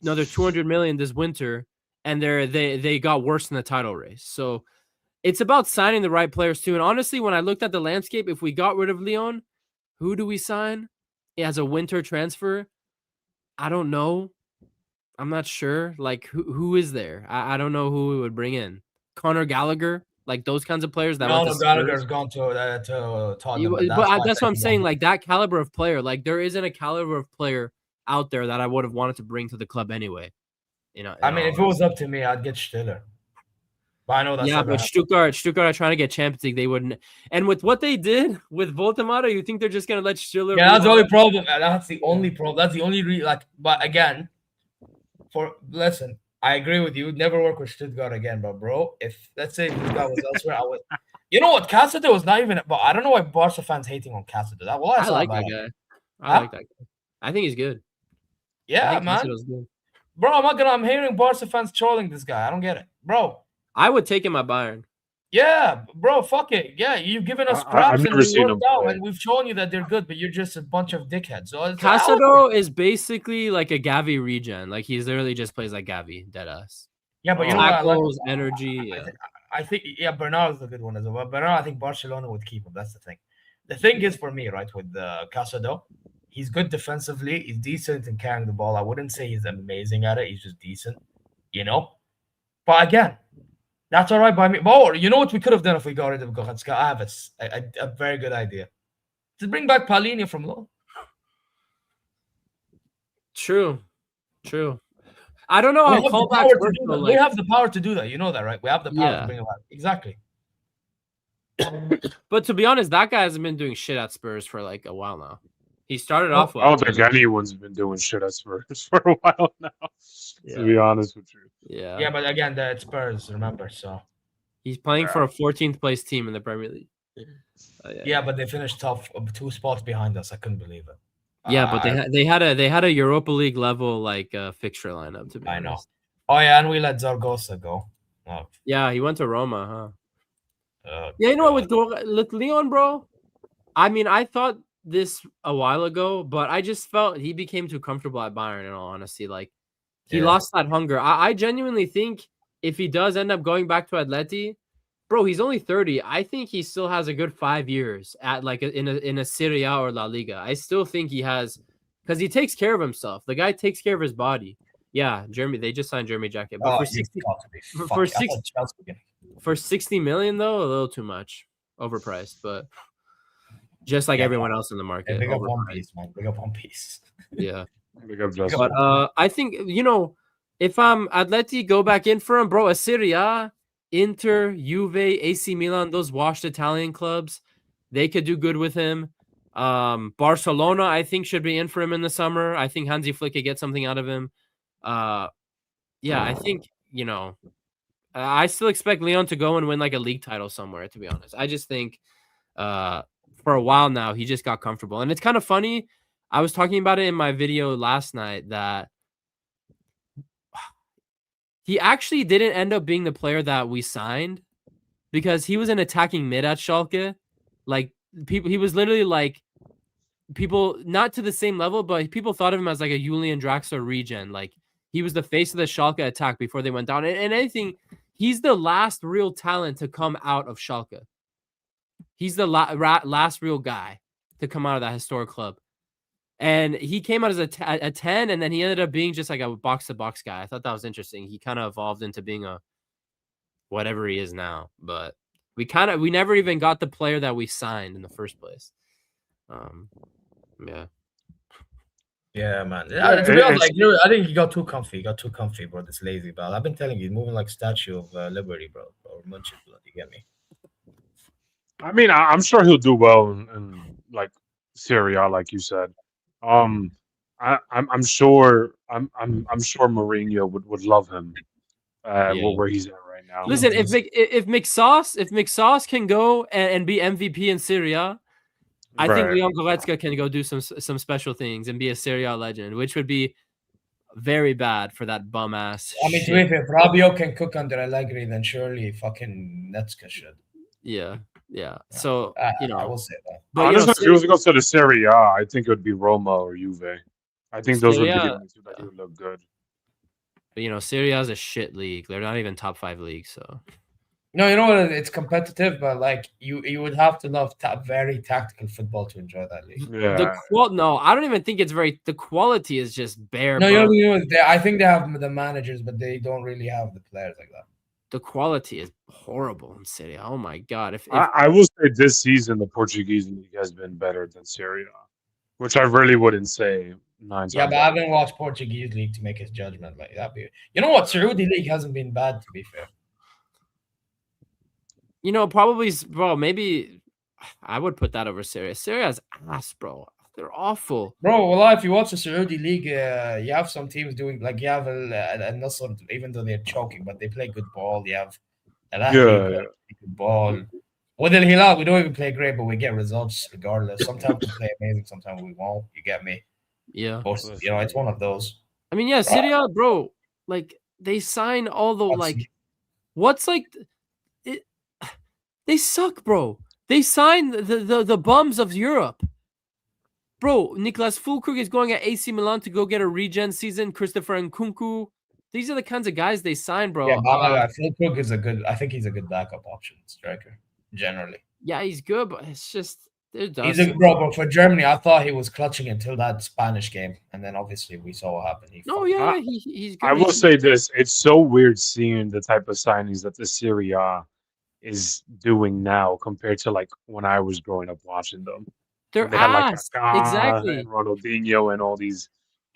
S3: another 200 million this winter, and they got worse in the title race. So it's about signing the right players too. And honestly, when I looked at the landscape, if we got rid of Leon, who do we sign as a winter transfer? I don't know. I'm not sure. Like who is there? I don't know who we would bring in. Conor Gallagher, like those kinds of players. That
S1: no, Gallagher's gone to Tottenham.
S3: But that's what I'm saying. Like that caliber of player. Like there isn't a caliber of player out there that I would have wanted to bring to the club anyway. You know.
S1: I mean, if it was up to me, I'd get Stiller. But I know that's
S3: but Stuttgart are trying to get Champions League. They wouldn't. And with what they did with Voltemata, you think they're just gonna let Stiller?
S1: Yeah, that's the only problem. That's the only problem. That's the only But again. Listen, I agree with you. Never work with Stuttgart again, but bro, if let's say this guy was elsewhere, I would. You know what? Casado was not even. But I don't know why Barca fans hating on Casado. I
S3: like that guy. I like that guy. I think he's good.
S1: Yeah, man. Good. Bro, I'm hearing Barca fans trolling this guy. I don't get it, bro.
S3: I would take him at Bayern.
S1: Yeah, bro, fuck it. Yeah, you've given us scraps and we worked out, and we've shown you that they're good, but you're just a bunch of dickheads. So
S3: Casado is basically like a Gavi regen. Like he's literally just plays like Gavi, deadass.
S1: Yeah, but you know what?
S3: Tackles, energy. Yeah.
S1: I think Bernardo's a good one as well. Bernardo, I think Barcelona would keep him. That's the thing. The thing is for me, right, with Casado, he's good defensively. He's decent in carrying the ball. I wouldn't say he's amazing at it. He's just decent, you know. But again. That's all right by me. But you know what we could have done if we got rid of Goretzka? I have a very good idea. To bring back Palhinha from loan.
S3: True. I don't know how callbacks work.
S1: We have the power to do that. You know that, right? We have the power to bring him back. Exactly.
S3: But to be honest, that guy hasn't been doing shit at Spurs for like a while now. He started off well.
S2: I don't think anyone's been doing shit at Spurs for a while now, to be honest with you.
S3: Yeah,
S1: but again, it's Spurs, remember, so.
S3: He's playing for a 14th place team in the Premier League.
S1: Yeah, but they finished top 2 spots behind us. I couldn't believe it.
S3: Yeah, but they had a Europa League level like fixture lineup, to be honest. I know.
S1: Oh, yeah, and we let Zaragoza go. Oh.
S3: Yeah, he went to Roma, huh? Yeah, you know what, with Leon, bro? I mean, I thought this a while ago, but I just felt he became too comfortable at Bayern, in all honesty. Like, he lost that hunger. I genuinely think if he does end up going back to Atleti, bro, he's only 30. I think he still has a good 5 years at like in a Serie A or La Liga. I still think he has, because he takes care of himself. The guy takes care of his body. Yeah, Jeremy. They just signed Jeremy Jacket, but for 60 million though, a little too much, overpriced. But just like everyone else in the market.
S1: Big up One Piece, man. Big up One Piece.
S3: Yeah. But I think, you know, if I'm Atleti, go back in for him, bro. A Serie A, Inter, Juve, AC Milan, those washed Italian clubs, they could do good with him. Barcelona, I think, should be in for him in the summer. I think Hansi Flick could get something out of him. I think, you know, I still expect Leon to go and win like a league title somewhere, to be honest. I just think for a while now, he just got comfortable. And it's kind of funny. I was talking about it in my video last night that he actually didn't end up being the player that we signed because he was an attacking mid at Schalke. Like people, he was literally like people not to the same level, but people thought of him as like a Julian Draxler regen. Like he was the face of the Schalke attack before they went down. And anything, he's the last real talent to come out of Schalke. He's the last real guy to come out of that historic club. And he came out as a 10, and then he ended up being just like a box-to-box guy. I thought that was interesting. He kind of evolved into being a whatever he is now. But we never even got the player that we signed in the first place. Yeah.
S1: Yeah, man.
S2: Yeah,
S1: To be honest,
S2: it's-
S1: like I think he got too comfy. He got too comfy, bro. This lazy ball. I've been telling you, he's moving like Statue of Liberty, bro, or Munchen blood. You get me?
S2: I mean, I'm sure he'll do well in like Serie A, like you said. I'm sure Mourinho would love him where he's at right now.
S3: Listen, if McSauce can go and be MVP in Serie A, I think
S2: Right.
S3: Leon Goretzka can go do some special things and be a Serie A legend, which would be very bad for that bum ass.
S1: I mean, if Rabiot can cook under Allegri, then surely fucking Goretzka should.
S3: Yeah. So
S1: I will say that.
S3: But
S2: Honestly, if he was to go to the Serie A, I think it would be Roma or Juve. I think those would be
S3: Serie
S2: the
S3: A-
S2: only two that he would look good.
S3: But Serie A is a shit league. They're not even top 5 leagues. So
S1: No, you know what? It's competitive, but like you would have to love very tactical football to enjoy that league.
S2: Yeah.
S3: no, I don't even think it's very. The quality is just bare.
S1: No,
S3: bones.
S1: I think they have the managers, but they don't really have the players like that.
S3: The quality is horrible in Serie A. Oh my god! If
S2: I will say this season the Portuguese league has been better than Serie A, which I really wouldn't say 9 times.
S1: Yeah, but I haven't watched Portuguese league to make his judgment like that. You know what? Saudi league hasn't been bad, to be fair.
S3: probably, bro. Maybe I would put that over Serie A. Serie A's ass, bro. They're awful,
S1: bro. Well, if you watch the Saudi league, you have some teams doing like you have a Nasr, even though they're choking, but they play good ball. You have good ball. With Al Hilal, we don't even play great, but we get results regardless. Sometimes we play amazing, sometimes we won't. You get me?
S3: Yeah.
S1: But, it's one of those.
S3: I mean, yeah, Serie A, bro. Like they sign all the what's like it. They suck, bro. They sign the bums of Europe. Bro, Niklas Füllkrug is going at AC Milan to go get a regen season. Christopher Nkunku. These are the kinds of guys they sign, bro.
S1: Yeah, but Füllkrug is I think he's a good backup option, striker, generally.
S3: Yeah, he's good, but it's just
S1: he's a bro. But for Germany, I thought he was clutching until that Spanish game, and then obviously we saw what happened.
S3: He's good.
S2: I will say this: it's so weird seeing the type of signings that the Serie A is doing now compared to like when I was growing up watching them.
S3: They're
S2: they had like
S3: Kaká exactly,
S2: and Ronaldinho and all these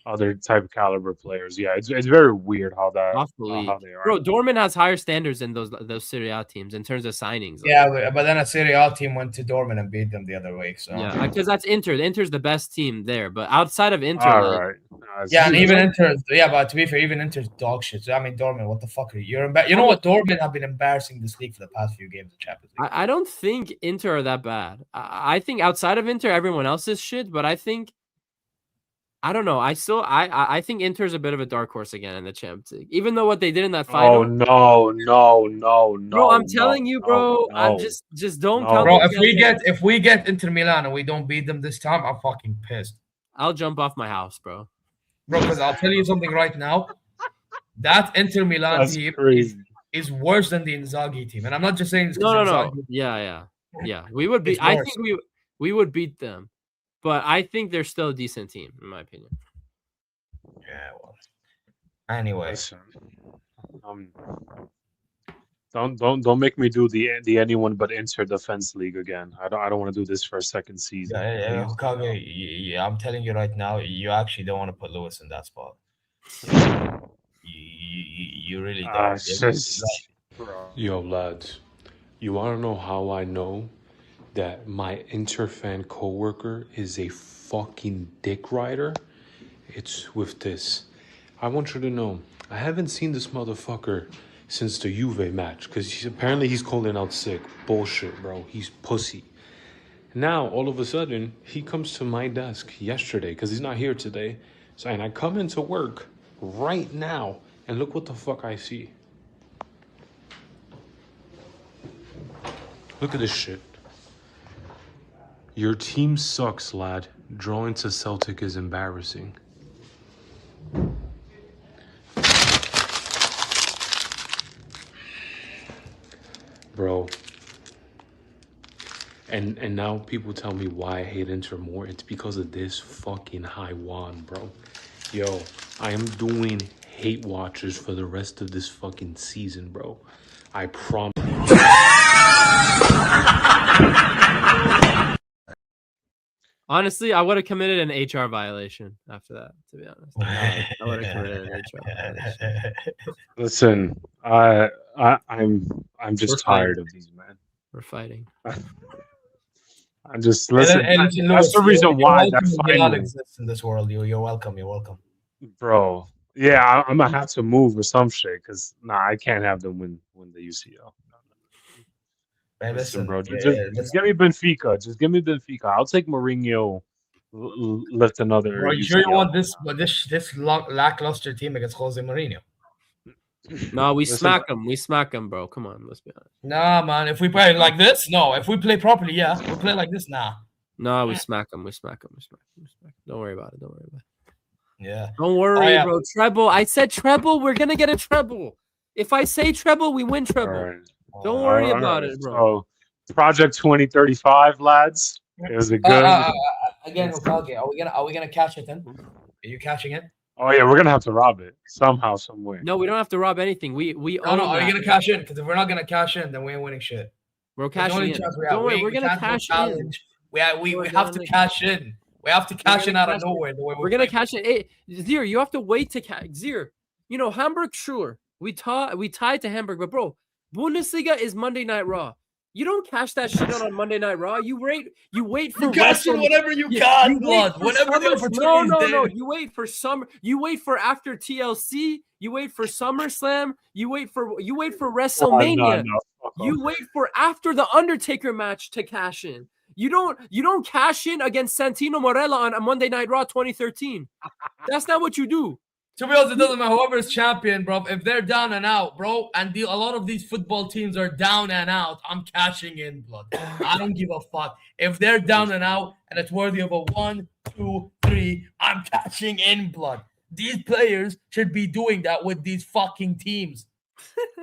S2: other type of caliber players. Yeah, it's very weird how they are.
S3: Bro, Dortmund has higher standards than those Serie A teams in terms of signings.
S1: Yeah, but then a Serie A team went to Dortmund and beat them the other week. So
S3: yeah, because that's Inter. Inter's the best team there, but outside of Inter,
S1: and even Inter. Yeah, but to be fair, even Inter's dog shit. So, I mean, Dortmund, what the fuck are you? You know what? Dortmund have been embarrassing this league for the past few games of Champions League.
S3: I don't think Inter are that bad. I think outside of Inter, everyone else is shit. But I don't know. I think Inter's a bit of a dark horse again in the Champions League. Even though what they did in that final.
S2: Oh no.
S3: Bro, I'm telling you, bro. I'm just don't count.
S1: Bro, if we get Inter Milan and we don't beat them this time, I'm fucking pissed.
S3: I'll jump off my house, bro.
S1: Bro, because I'll tell you something right now. That Inter Milan team is worse than the Inzaghi team, and I'm not just saying this.
S3: No. Yeah. We would be. I think we would beat them. But I think they're still a decent team, in my opinion.
S1: Yeah, well. Anyway.
S2: Listen, don't make me do the anyone but Inter defense league again. I don't want to do this for a second season.
S1: Hokage, I'm telling you right now, you actually don't want to put Lewis in that spot. You really don't.
S6: Yo, lads, you want to know how I know that my Inter fan coworker is a fucking dick rider? It's with this. I want you to know, I haven't seen this motherfucker since the Juve match, because apparently he's calling out sick. Bullshit, bro. He's pussy. Now, all of a sudden, he comes to my desk yesterday, because he's not here today, saying, I come into work right now, and look what the fuck I see. Look at this shit. Your team sucks, lad. Drawing to Celtic is embarrassing. Bro, And now people tell me why I hate Inter more. It's because of this fucking high wand, bro. Yo, I am doing hate watches for the rest of this fucking season, bro. I promise.
S3: Honestly, I would have committed an HR violation after that. To be honest, I would have committed an HR violation.
S2: Listen, I'm just
S3: We're
S2: tired
S3: fighting.
S2: of these, man.
S3: We're fighting.
S2: I'm just listen.
S1: And
S2: That's the reason why that
S1: that not
S2: finally,
S1: exists in this world. You're welcome. You're welcome.
S2: bro. Yeah, I'm gonna have to move or some shit because I can't have them win the UCL.
S1: Hey,
S2: Listen,
S1: listen,
S2: bro,
S1: yeah,
S2: just give me Benfica. Just give me Benfica. I'll take Mourinho. Lift another
S1: bro, you sure you
S2: UCL.
S1: want this lackluster team against Jose Mourinho?
S3: No, we
S2: Listen,
S3: smack them. We smack them, bro. Come on, let's be honest.
S1: Nah, man. If we play like this, no. If we play properly, yeah. We play like this, nah.
S3: No, we smack them. We smack them. We smack them. We smack 'em. Don't worry about it. Don't worry about it.
S1: Yeah.
S3: Don't worry,
S1: yeah.
S3: bro. Treble. I said treble. We're gonna get a treble. If I say treble, we win treble.
S2: all right.
S3: Don't worry
S2: All
S3: about
S2: right.
S3: it, bro.
S2: So, Project 2035, lads. It was a good.
S1: Again, Hokage, are we gonna catch it then? Are you catching it?
S2: Oh yeah, we're gonna have to rob it somehow, some way.
S3: No, we don't have to rob anything. We own
S1: No, are you
S3: that.
S1: gonna cash in? Because if we're not gonna cash in, then we ain't winning shit.
S3: We're
S1: That's the only
S3: cashing in.
S1: chance we
S3: Don't
S1: have.
S3: worry, we're gonna
S1: can't go
S3: cash in.
S1: challenge. We have to
S3: gonna-
S1: cash in. We have to cash in
S3: gonna
S1: out of
S3: cash in.
S1: nowhere. The way
S3: We're gonna cash it. Hey, Zier, you have to wait to cash. Zier, you know Hamburg. Sure, we tied to Hamburg, but bro, Bundesliga is Monday Night Raw. You don't cash that shit on Monday Night Raw. You wait for
S1: You cash in whatever you can, blood. Whatever the opportunity is
S3: No.
S1: there.
S3: You wait for summer. You wait for after TLC. You wait for SummerSlam. You wait for WrestleMania. You wait for after the Undertaker match to cash in. You don't cash in against Santino Marella on a Monday Night Raw 2013. That's not what you do.
S1: To be honest, it doesn't matter. Whoever's champion, bro. If they're down and out, bro, and a lot of these football teams are down and out, I'm cashing in, blood. I don't give a fuck. If they're down and out and it's worthy of a 1, 2, 3, I'm cashing in, blood. These players should be doing that with these fucking teams.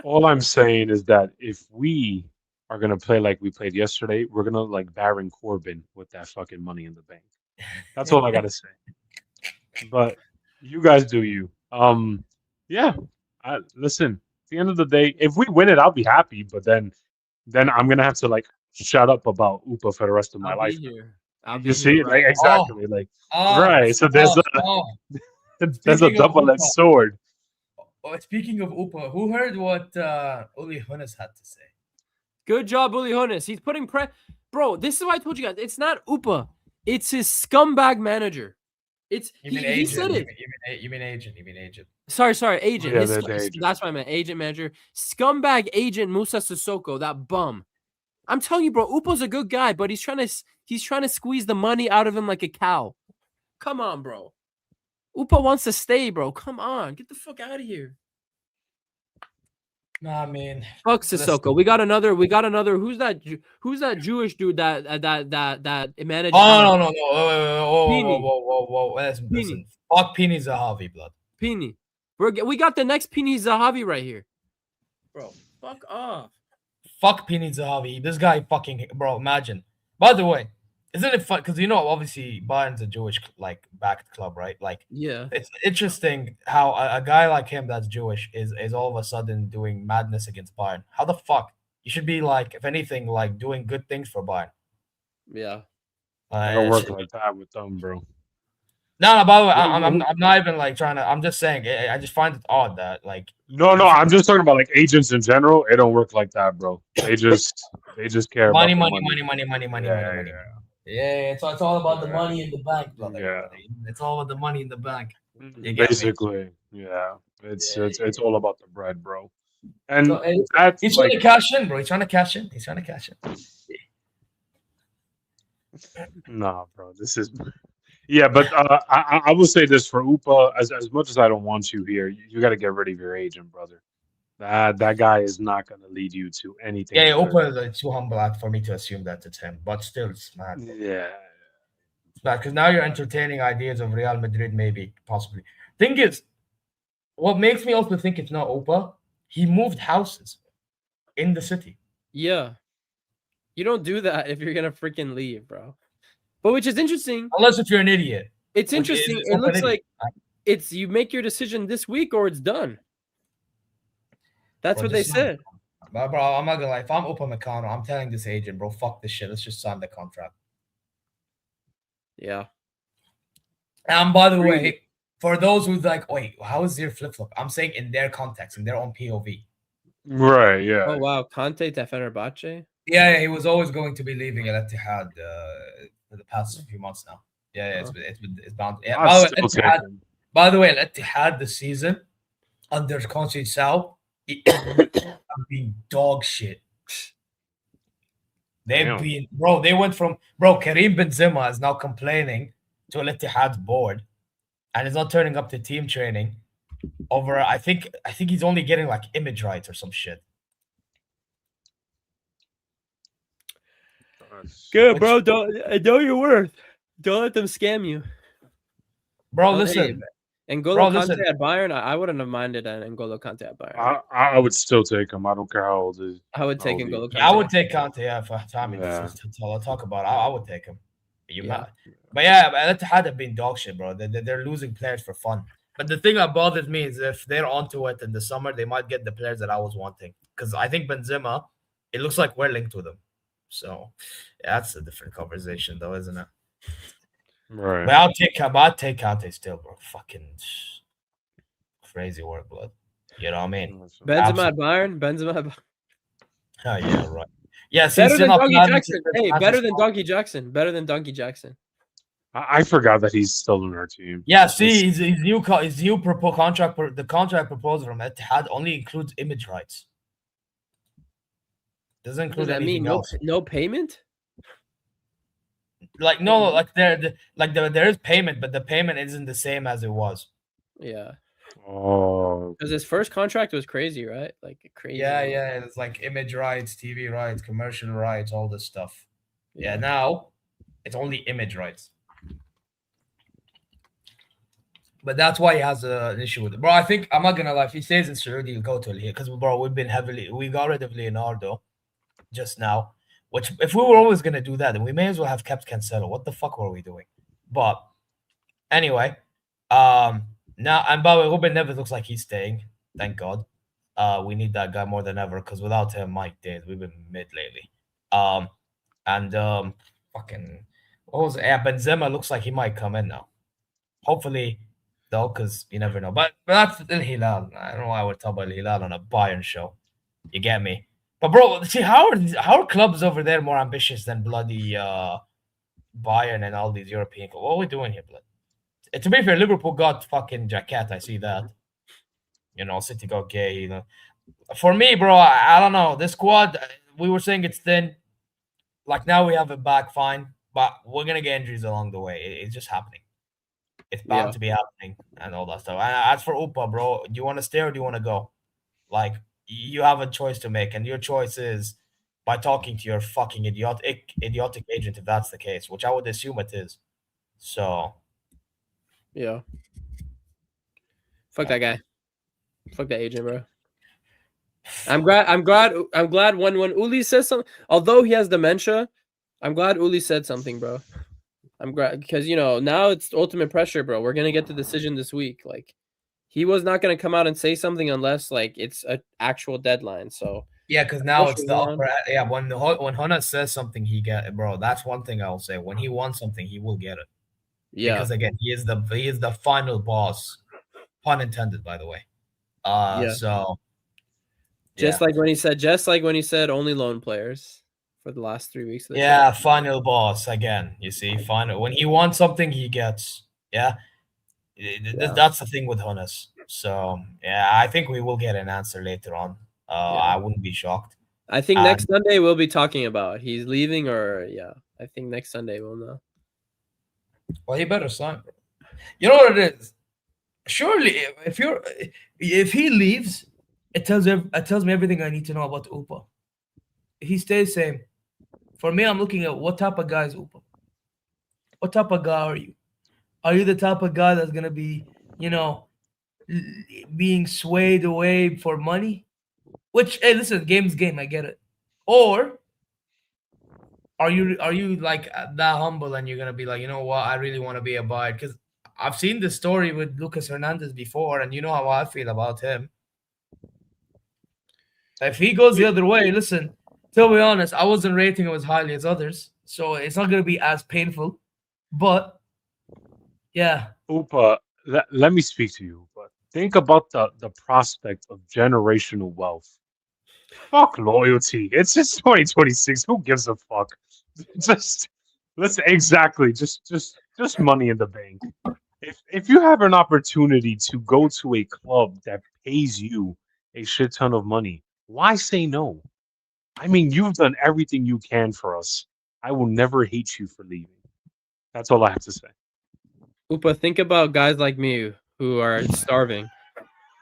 S2: All I'm saying is that if we are gonna play like we played yesterday, we're gonna like Baron Corbin with that fucking money in the bank. That's all I gotta say. But you guys do you. Yeah. Listen, at the end of the day, if we win it, I'll be happy. But then I'm gonna have to like shut up about Upa for the rest of my life. You see, like exactly, right. So there's a double-edged sword.
S1: Speaking of Upa, who heard what Uli Hoeneß had to say?
S3: Good job, Uli Hoeneß. He's putting bro. This is why I told you guys. It's not Upa. It's his scumbag manager. He said it.
S1: You mean agent.
S3: Sorry, agent.
S2: Yeah, the agent.
S3: That's what I meant. Agent, manager, scumbag agent Musa Sissoko, that bum. I'm telling you, bro. Upa's a good guy, but he's trying to squeeze the money out of him like a cow. Come on, bro. Upa wants to stay, bro. Come on, get the fuck out of here.
S1: Nah, man.
S3: Fuck Sissoko. We got another. Who's that Jewish dude that managed?
S1: Oh no. Whoa. Listen. Fuck Pini Zahavi, blood.
S3: Pini. We got the next Pini Zahavi right here. Bro, fuck off.
S1: Fuck Pini Zahavi. This guy fucking, bro, imagine. By the way, isn't it fun? Because, obviously Bayern's a Jewish, backed club, right?
S3: Yeah.
S1: It's interesting how a guy like him that's Jewish is all of a sudden doing madness against Bayern. How the fuck? You should be, if anything, doing good things for Bayern.
S3: Yeah.
S2: I don't work like that with them, bro.
S1: No, by the way, I'm not even trying to. I'm just saying. I just find it odd that
S2: No, I'm just talking about agents in general. It don't work like that, bro. They just care
S1: money.
S2: about
S1: Money. Yeah, it's all about the money in the bank, brother.
S2: Yeah.
S1: It's all about the money in the bank.
S2: Basically, yeah. It's all about the bread, bro. And
S1: So,
S2: that's
S1: he's trying to cash in, bro. He's trying to cash in.
S2: Nah, bro. This is. Yeah, but I will say this for Upa, as much as I don't want you here, you got to get rid of your agent, brother. That guy is not going to lead you to anything.
S1: Yeah, Upa is too humble for me to assume that it's him, but still, it's mad.
S2: Yeah.
S1: It's bad because now you're entertaining ideas of Real Madrid, maybe, possibly. Thing is, what makes me also think it's not Upa, he moved houses in the city.
S3: Yeah. You don't do that if you're gonna freaking leave, bro. But which is interesting.
S1: Unless if you're an idiot.
S3: It's
S1: Which is
S3: interesting. It
S1: open
S3: looks
S1: idiot.
S3: like it's you make your decision this week or it's done. That's
S1: Bro,
S3: what they
S1: just-
S3: said.
S1: Bro, I'm not gonna lie. If I'm Upamecano, I'm telling this agent, bro, fuck this shit. Let's just sign the contract.
S3: Yeah.
S1: And by the
S3: Really?
S1: way, for those who's like, wait, how is your flip flop? I'm saying in their context, in their own POV.
S2: Right, yeah.
S3: Oh wow, Conte to Fenerbahce.
S1: Yeah, he was always going to be leaving Al Ittihad for the past few months now. Yeah, it's bound. Yeah,
S2: I'll still take him.
S1: by the way, Al Ittihad this season under Conte Sao, have been dog shit. They've
S2: Damn.
S1: been, bro. They went from, bro. Karim Benzema is now complaining to Al Ittihad's board, and is not turning up to team training. Over, I think he's only getting like image rights or some shit.
S3: Good, bro. Don't know your worth. Don't let them scam you.
S1: Bro,
S3: Don't-
S1: listen.
S3: N'Golo
S1: Bro,
S3: Kante
S1: listen.
S3: at Bayern, I wouldn't have minded an N'Golo Kante at Bayern.
S2: I would still take him. I don't care how old he is.
S3: I would take
S2: I'll
S3: N'Golo Kante.
S1: Yeah, I would take Conte. Yeah, for time.
S2: Yeah.
S1: I'll talk about. I would take him. You
S3: Yeah.
S1: might, but yeah, Al Ittihad have been dog shit, bro. They're losing players for fun. But the thing that bothers me is if they're onto it in the summer, they might get the players that I was wanting. Because I think Benzema, it looks like we're linked with him. So yeah, that's a different conversation, though, isn't it?
S2: Right.
S1: But I'll take Conte still, bro. Fucking crazy work, blood. You know what I mean?
S3: Benzema at Bayern. Benzema at Bayern.
S1: Oh, yeah, right. Yeah,
S3: Better than Donkey
S1: Planning
S3: Jackson.
S1: to-
S3: Hey, better than Donkey Jackson. Better than Donkey Jackson.
S2: I forgot that he's still on our team.
S1: Yeah, see, his new contract, the contract proposal from Etihad only includes image rights. Doesn't
S3: What does
S1: include
S3: that
S1: anything
S3: mean?
S1: else.
S3: No payment?
S1: Like no, like there is payment, but the payment isn't the same as it was.
S3: Yeah.
S2: Oh,
S3: Because his first contract was crazy, right? Like crazy.
S1: Yeah, it's like image rights, TV rights, commercial rights, all this stuff. Yeah, now it's only image rights. But that's why he has an issue with it, bro. I think I'm not gonna lie. If he stays in Saudi, he'll go to here because, bro, we got rid of Leonardo just now. Which, if we were always gonna do that, then we may as well have kept Cancelo. What the fuck were we doing? But anyway, now and by the way, Ruben Neves looks like he's staying. Thank God. We need that guy more than ever because without him, Mike days we've been mid lately. Fucking what was it? Yeah, Benzema looks like he might come in now. Hopefully. Though, because you never know. But that's Al Hilal. I don't know why I would talk about Al Hilal on a Bayern show. You get me? But bro, see how are clubs over there more ambitious than bloody Bayern and all these European clubs? What are we doing here, blood? To be fair, Liverpool got fucking Jacket. I see that. You know, City got Gay. You know, for me, bro, I don't know. This squad, we were saying it's thin. Like now we have it back fine, but we're gonna get injuries along the way. It's just happening. It's bound to be happening and all that stuff. And as for Upa, bro, do you want to stay or do you want to go? Like, you have a choice to make, and your choice is by talking to your fucking idiotic agent, if that's the case, which I would assume it is. So,
S3: Yeah. Fuck that guy. Fuck that agent, bro. I'm glad when Uli says something, although he has dementia, I'm glad Uli said something, bro. I'm glad because now it's ultimate pressure, bro. We're gonna get the decision this week. Like, he was not gonna come out and say something unless like it's an actual deadline. So
S1: yeah, because now it's the
S3: Pressure
S1: upper. Yeah, when Hona says something, he get it, bro. That's one thing I'll say. When he wants something, he will get it.
S3: yeah,
S1: Because again, he is the final boss. Pun intended, by the way. So
S3: just like when he said only loan players for the last 3 weeks. Of the
S1: yeah, final boss again. You see, final when he wants something, he gets. Yeah, that's the thing with Hunas. So yeah, I think we will get an answer later on. I wouldn't be shocked.
S3: I think next Sunday we'll be talking about he's leaving or I think next Sunday we'll know.
S1: Well, he better sign. Bro. You know what it is? Surely, if he leaves, it tells me everything I need to know about Upa. If he stays same, for me, I'm looking at what type of guy is Upa. What type of guy are you? Are you the type of guy that's gonna be, being swayed away for money? Which, hey, listen, game's game. I get it. Or are you like that humble and you're gonna be like, you know what, I really want to be a Bayern? Because I've seen the story with Lucas Hernandez before, and you know how I feel about him. If he goes the other way, listen, to be honest, I wasn't rating him as highly as others, so it's not gonna be as painful. But yeah,
S2: Upa, let me speak to you. But think about the prospect of generational wealth. Fuck loyalty. It's just 2026. Who gives a fuck? Just just money in the bank. If you have an opportunity to go to a club that pays you a shit ton of money, why say no? I mean, you've done everything you can for us. I will never hate you for leaving. That's all I have to say.
S3: Upa, think about guys like me who are starving.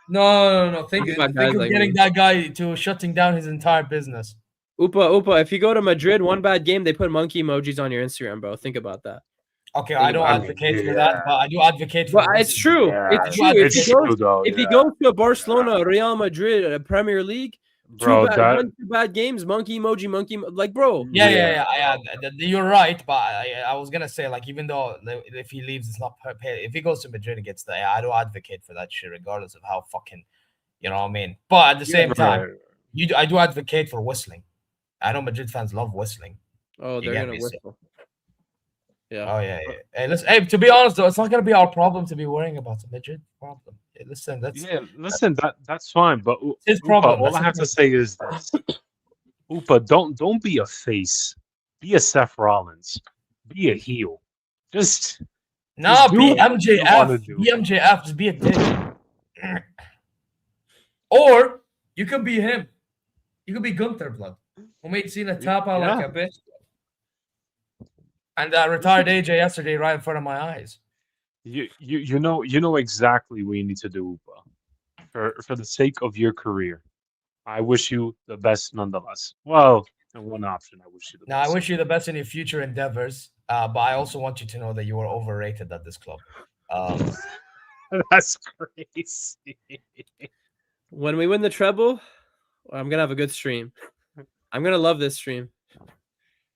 S1: no. Think
S3: about
S1: of
S3: guys like
S1: getting
S3: me.
S1: that guy to shutting down his entire business.
S3: Upa, if you go to Madrid, one bad game, they put monkey emojis on your Instagram, bro. Think about that.
S1: Okay,
S3: Think
S1: I don't
S3: about it.
S1: advocate for that, but I do advocate for.
S3: But it's true.
S2: Yeah,
S3: It's true.
S2: it's true though.
S3: If he goes to Barcelona, Real Madrid, a Premier League,
S2: Bro,
S3: two bad games, monkey emoji, like, bro.
S1: Yeah. You're right, but I was gonna say, like, even though if he leaves, it's not paid. If he goes to Madrid and gets there, I do advocate for that shit, regardless of how fucking, you know what I mean. But at the same time, I do advocate for whistling. I know Madrid fans love whistling.
S3: Oh, they're gonna whistle. Yeah.
S1: Oh yeah. Hey, listen. Hey, to be honest though, it's not gonna be our problem to be worrying about the Madrid problem. Hey, listen,
S2: that's fine. But
S1: his
S2: Upa,
S1: problem.
S2: all I have to say is this: Upa, don't be a face. Be a Seth Rollins. Be a heel. Be
S1: MJF. Be MJF. Just be a dick. Or you could be him. You could be Gunther Blood, who made Cena tap out like a bitch. And retired AJ yesterday right in front of my eyes.
S2: You know exactly what you need to do, Upa. For the sake of your career. I wish you the best nonetheless. Well, and one option, I wish you the best.
S1: I wish you the best in your future endeavors. But I also want you to know that you are overrated at this club.
S2: That's crazy.
S3: When we win the treble, I'm gonna have a good stream. I'm gonna love this stream.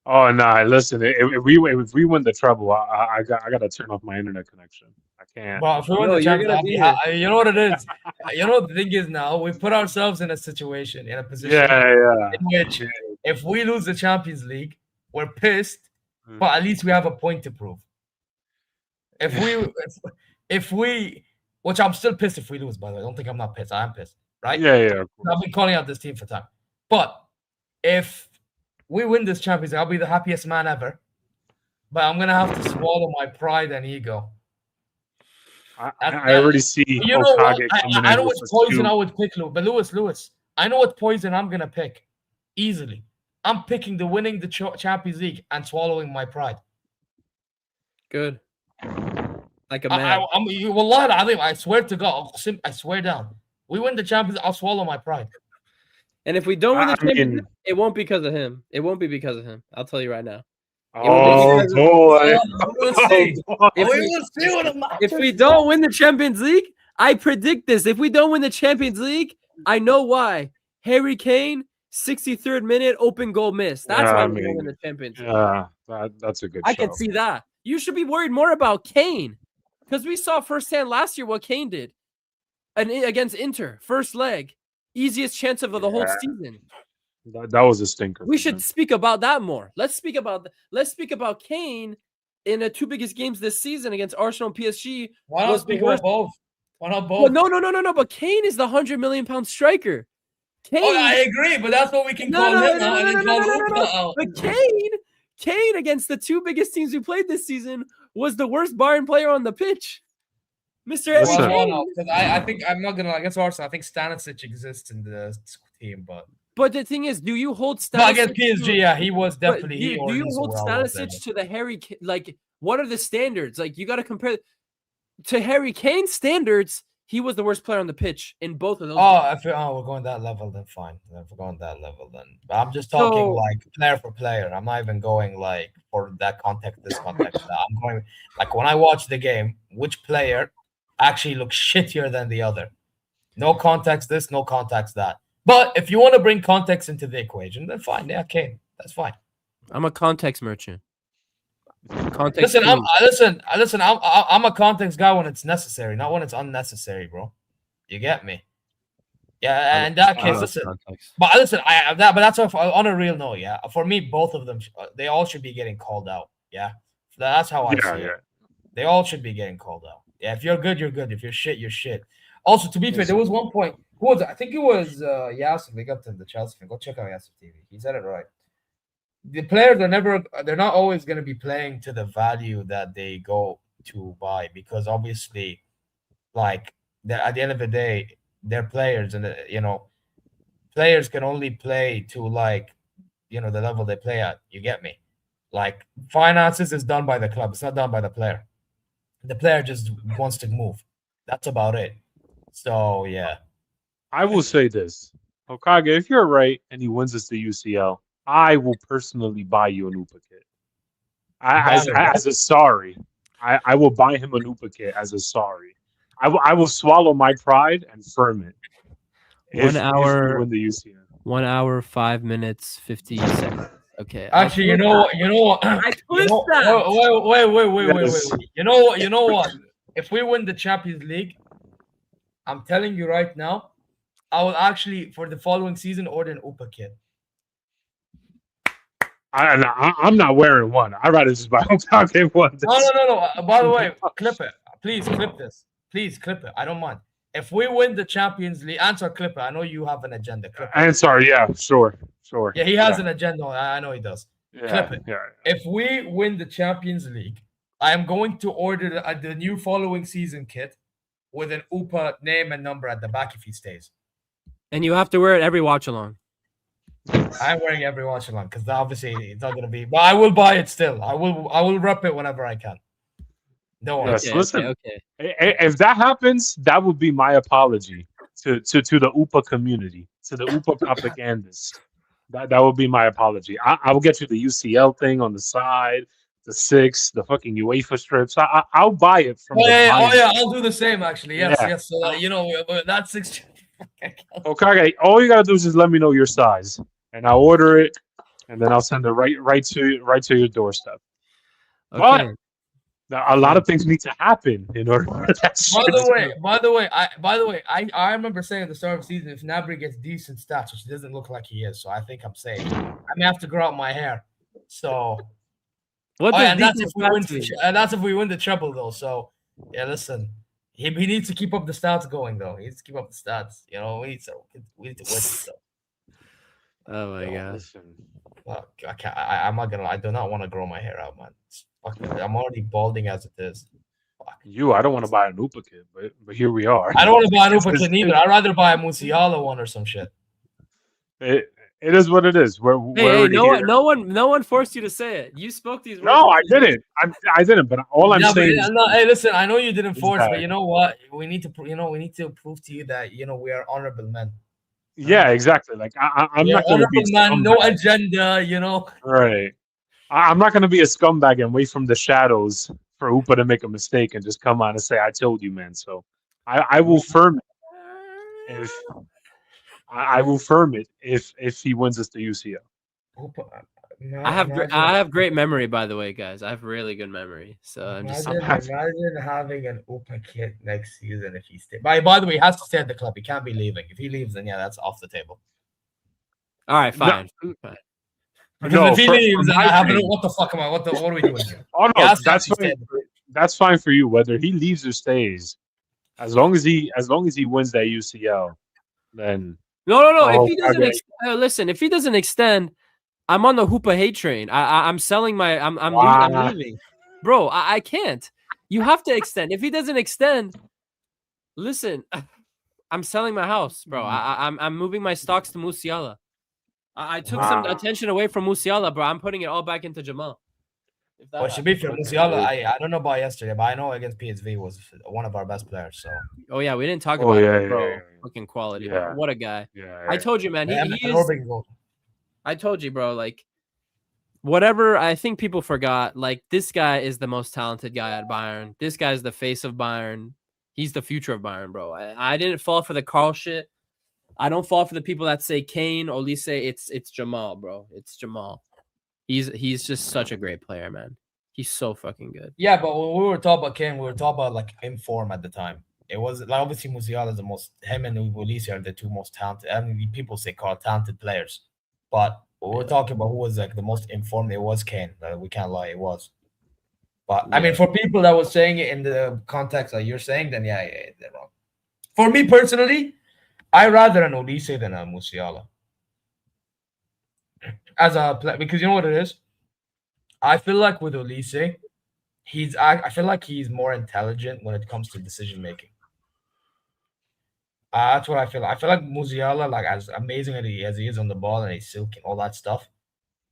S2: Oh no! Listen, if we win the treble, I gotta turn off my internet connection. I can't.
S1: Well, if we win the Champions League, you know what it is. You know what the thing is now. We put ourselves in a situation, in a position, in which if we lose the Champions League, we're pissed, but at least we have a point to prove. If we, which I'm still pissed if we lose. By the way, don't think I'm not pissed. I am pissed, right?
S2: Yeah.
S1: I've been calling out this team for time, but if we win this Champions League, I'll be the happiest man ever. But I'm gonna have to swallow my pride and ego.
S2: I already see.
S1: You know what? I know what poison I would pick, but Lewis, I know what poison I'm gonna pick easily. I'm picking winning the Champions League and swallowing my pride.
S3: Good, like a man.
S1: I swear to God, I swear down. We win the Champions League, I'll swallow my pride.
S3: And if we don't win the Champions League, it won't be because of him. It won't be because of him. I'll tell you right now.
S2: Oh boy!
S3: If we don't win the Champions League, I predict this. If we don't win the Champions League, I know why. Harry Kane, 63rd minute, open goal miss. That's why we don't win the Champions League.
S2: Yeah, that's a good.
S3: I can see that. You should be worried more about Kane, because we saw firsthand last year what Kane did, against Inter, first leg. Easiest chance of the whole season.
S2: That was a stinker.
S3: We should speak about that more. Let's speak about Kane in the two biggest games this season against Arsenal and PSG.
S1: Why not speak about both? Why not both?
S3: Well, no. But Kane is the 100 million pound striker. Kane,
S1: I agree, but that's what we can call him now.
S3: But Kane against the two biggest teams who played this season was the worst Bayern player on the pitch. Mr.
S1: I think I'm not gonna against Arsenal. I think Stanisic exists in the team,
S3: but the thing is, do you hold Stanisic
S1: against PSG? He was definitely.
S3: Do you hold Stanisic to the Harry? Like, what are the standards? Like, you got to compare to Harry Kane standards. He was the worst player on the pitch in both of those.
S1: We're going that level. Then fine. If we're going that level, then I'm just talking like player for player. I'm not even going like for that context. This context. I'm going like when I watch the game, which player actually looks shittier than the other. No context this, no context that. But if you want to bring context into the equation, then fine. Yeah, Kane. That's fine.
S3: I'm a context merchant. Context.
S1: Listen,
S3: queen.
S1: I'm a context guy when it's necessary, not when it's unnecessary, bro. You get me? Yeah, in that
S3: I
S1: case,
S3: love
S1: listen.
S3: context.
S1: But listen, but that's on a real note. Yeah, for me, both of them, they all should be getting called out. Yeah, that's how I see it. They all should be getting called out. Yeah, if you're good, you're good. If you're shit, you're shit. Also, to be fair, there was one point. Who was it? I think it was Yasser. Big up to the Chelsea fan. Go check out Yasser TV. He said it right. The players they're not always going to be playing to the value that they go to buy, because obviously, like, at the end of the day, they're players, and players can only play to, like, the level they play at. You get me? Like, finances is done by the club. It's not done by the player. The player just wants to move. That's about it. So yeah.
S2: I will say this, Hokage, if you're right and he wins us the UCL, I will personally buy you an UPA kit. As a sorry. I will buy him an UPA kit as a sorry. I will swallow my pride and firm it. If we win the UCL.
S3: 1 hour, 5 minutes, 50 seconds. Okay.
S1: Actually, you know what?
S3: I twist that.
S1: Wait. You know what? If we win the Champions League, I'm telling you right now, I will actually, for the following season, order an UPA kit.
S2: I'm not wearing one. I'd rather just buy Hokage one.
S1: No. By the way, clip it. Please clip this. Please clip it. I don't mind. If we win the Champions League, answer, clip it. I know you have an agenda. Clip it.
S2: Answer, yeah, sure.
S1: Yeah, he has an agenda. I know he does.
S2: Yeah,
S1: clip it.
S2: Yeah.
S1: If we win the Champions League, I am going to order the new following season kit with an UPA name and number at the back if he stays.
S3: And you have to wear it every watch along.
S1: I'm wearing every watch along because obviously it's not gonna be. But I will buy it still. I will rep it whenever I can. Don't worry.
S2: Yes, listen. Okay. If that happens, that would be my apology to the UPA community, to the UPA propagandists. That would be my apology. I will get you the UCL thing on the side, the 6, the fucking UEFA strips. I'll buy it from.
S1: I'll do the same actually. Yes. So that 6.
S2: Okay, all you gotta do is just let me know your size, and I'll order it, and then I'll send it right to your doorstep. Okay. But a lot of things need to happen in order for that.
S1: By the way, I remember saying at the start of the season, if Gnabry gets decent stats, which doesn't look like he is, so I think I'm safe. I may have to grow out my hair. So that's if we win the treble though. So yeah, listen. He needs to keep up the stats going, though. He needs to keep up the stats. We need to win stuff.
S3: Oh my gosh!
S1: Well, I'm not gonna. I do not want to grow my hair out, man. I'm already balding as it is.
S2: Fuck. I don't want to buy a UPA kit, but here we are.
S1: I don't want to buy an UPA kit either. I'd rather buy a Musiala one or some shit.
S2: It is what it is.
S3: No one forced you to say it. You spoke these words.
S2: No, I didn't. I didn't. But all I'm saying.
S1: Hey, listen. I know you didn't force, but you know what? We need to prove to you that we are honorable men.
S2: Yeah, exactly. Like I'm not going to be
S1: man. No agenda.
S2: Right. I'm not going to be a scumbag and wait from the shadows for UPA to make a mistake and just come on and say, "I told you, man." So I will firm it. I will firm it if he wins us the UCL.
S3: I have great memory, by the way, guys. I have really good memory. So
S1: imagine having an UPA kit next season if he stays. By the way, he has to stay at the club. He can't be leaving. If he leaves, then that's off the table.
S3: All right, fine.
S1: Because if he leaves, what the fuck am I? What are we doing here?
S2: Oh no, that's fine. That's fine for you. Whether he leaves or stays, as long as he wins that UCL, then.
S3: No. If he doesn't listen, if he doesn't extend, I'm on the Hoopa hate train. I'm selling my. I'm leaving, bro. I can't. You have to extend. If he doesn't extend, listen, I'm selling my house, bro. I'm moving my stocks to Musiala. I took some attention away from Musiala, bro. I'm putting it all back into Jamal.
S1: Well, should be fair, Musiala. I don't know about yesterday, but I know against PSV was one of our best players. So.
S3: Oh yeah, we didn't talk about it, bro. Fucking quality. Yeah. What a guy. Yeah. I told you, man. He is. I told you, bro. Like, whatever. I think people forgot. Like, this guy is the most talented guy at Bayern. This guy's the face of Bayern. He's the future of Bayern, bro. I didn't fall for the Carl shit. I don't fall for the people that say Kane or Olise. It's Jamal, bro. It's Jamal. He's just such a great player, man. He's so fucking good.
S1: Yeah, but when we were talking about Kane, we were talking about like in form at the time. It was like obviously Musiala is the most. Him and Ulisse are the two most talented. I mean, people say called talented players, but we're talking about who was like the most informed. It was Kane. We can't lie, it was. But I mean, for people that was saying it in the context that you're saying, then yeah, they're wrong. For me personally, I rather an Ulisse than a Musiala. As a player, because you know what it is. I feel like with Ulisse, I feel like he's more intelligent when it comes to decision making. That's what I feel. I feel like Musiala, like as amazing as he is on the ball and he's silky and all that stuff.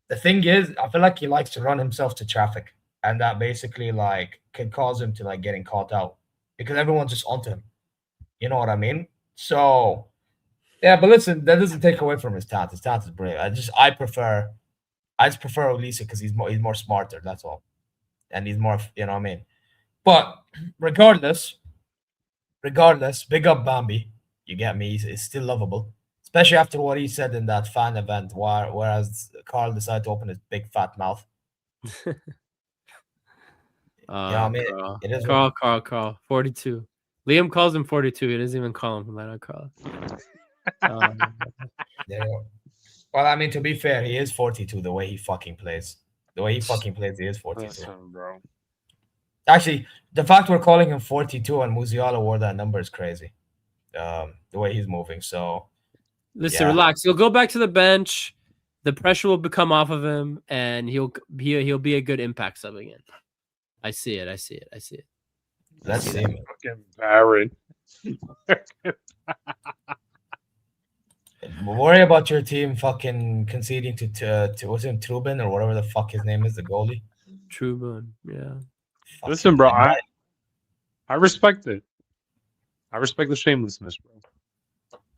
S1: The thing is, I feel like he likes to run himself to traffic, and that basically like can cause him to like getting caught out because everyone's just onto him. You know what I mean? So yeah, but listen, that doesn't take away from his talent. His talent is brilliant. I prefer Ulisse because he's more smarter. That's all, and he's more. You know what I mean? But regardless, big up Bambi. You get me? He's still lovable, especially after what he said in that fan event. Whereas Carl decided to open his big fat mouth. You know what I mean? It is
S3: Carl, 42. Liam calls him 42. He doesn't even call him Leonard Carl.
S1: Yeah. Well, I mean, to be fair, he is 42. The way he fucking plays, he is 42.
S2: Listen, bro.
S1: Actually, the fact we're calling him 42 and Musiala wore that number is crazy. The way he's moving. So,
S3: listen, relax. He'll go back to the bench. The pressure will become off of him, and he'll be a good impact sub again. I see it.
S1: Let's see.
S2: Fucking Baron.
S1: Worry about your team fucking conceding to what's him Trubin or whatever the fuck his name is, the goalie.
S3: Trubin, yeah.
S2: Listen, bro, I respect it. I respect the shamelessness, bro.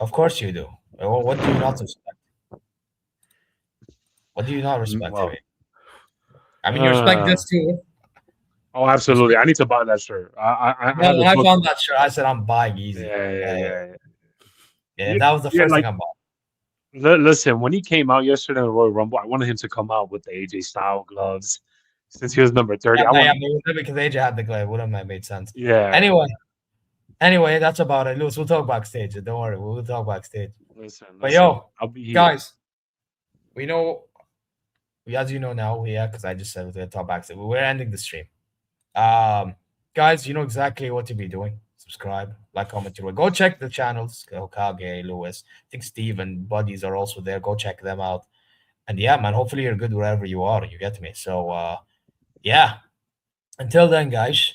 S1: Of course you do. What do you not respect? What do you not respect?
S2: Well,
S1: I mean, you respect this too.
S2: Oh, absolutely. I need to buy that shirt. I
S1: found that shirt. I said I'm buying easy.
S2: Yeah,
S1: that was the first thing I bought.
S2: Listen, when he came out yesterday in the Royal Rumble, I wanted him to come out with the AJ style gloves since he was number 30.
S1: Because AJ had the glove. Wouldn't have made sense.
S2: Yeah.
S1: Anyway, that's about it. Lewis, we'll talk backstage. Don't worry. We'll talk backstage.
S2: Listen,
S1: but yo,
S2: I'll be here.
S1: Guys, as you know now, because I just said we'll talk backstage. We're ending the stream. Guys, you know exactly what to be doing. Subscribe, like, comment, go check the channels. Hokage, Lewis, I think Steve and Buddies are also there. Go check them out. And yeah, man, hopefully you're good wherever you are. You get me? So yeah. Until then, guys.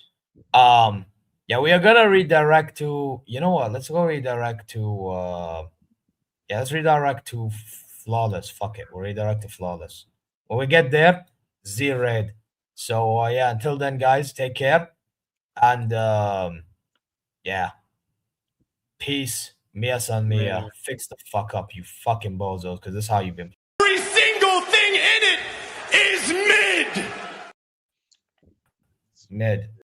S1: Yeah, we are gonna redirect to. You know what? Let's go redirect to. Let's redirect to Flawless. Fuck it, we'll redirect to Flawless. When we get there, Z-Raid. So yeah, until then, guys, take care, and yeah, peace. Mia san Mia, fix the fuck up, you fucking bozos, because this is how you've been.
S7: Every single thing in it is mid.
S1: It's mid.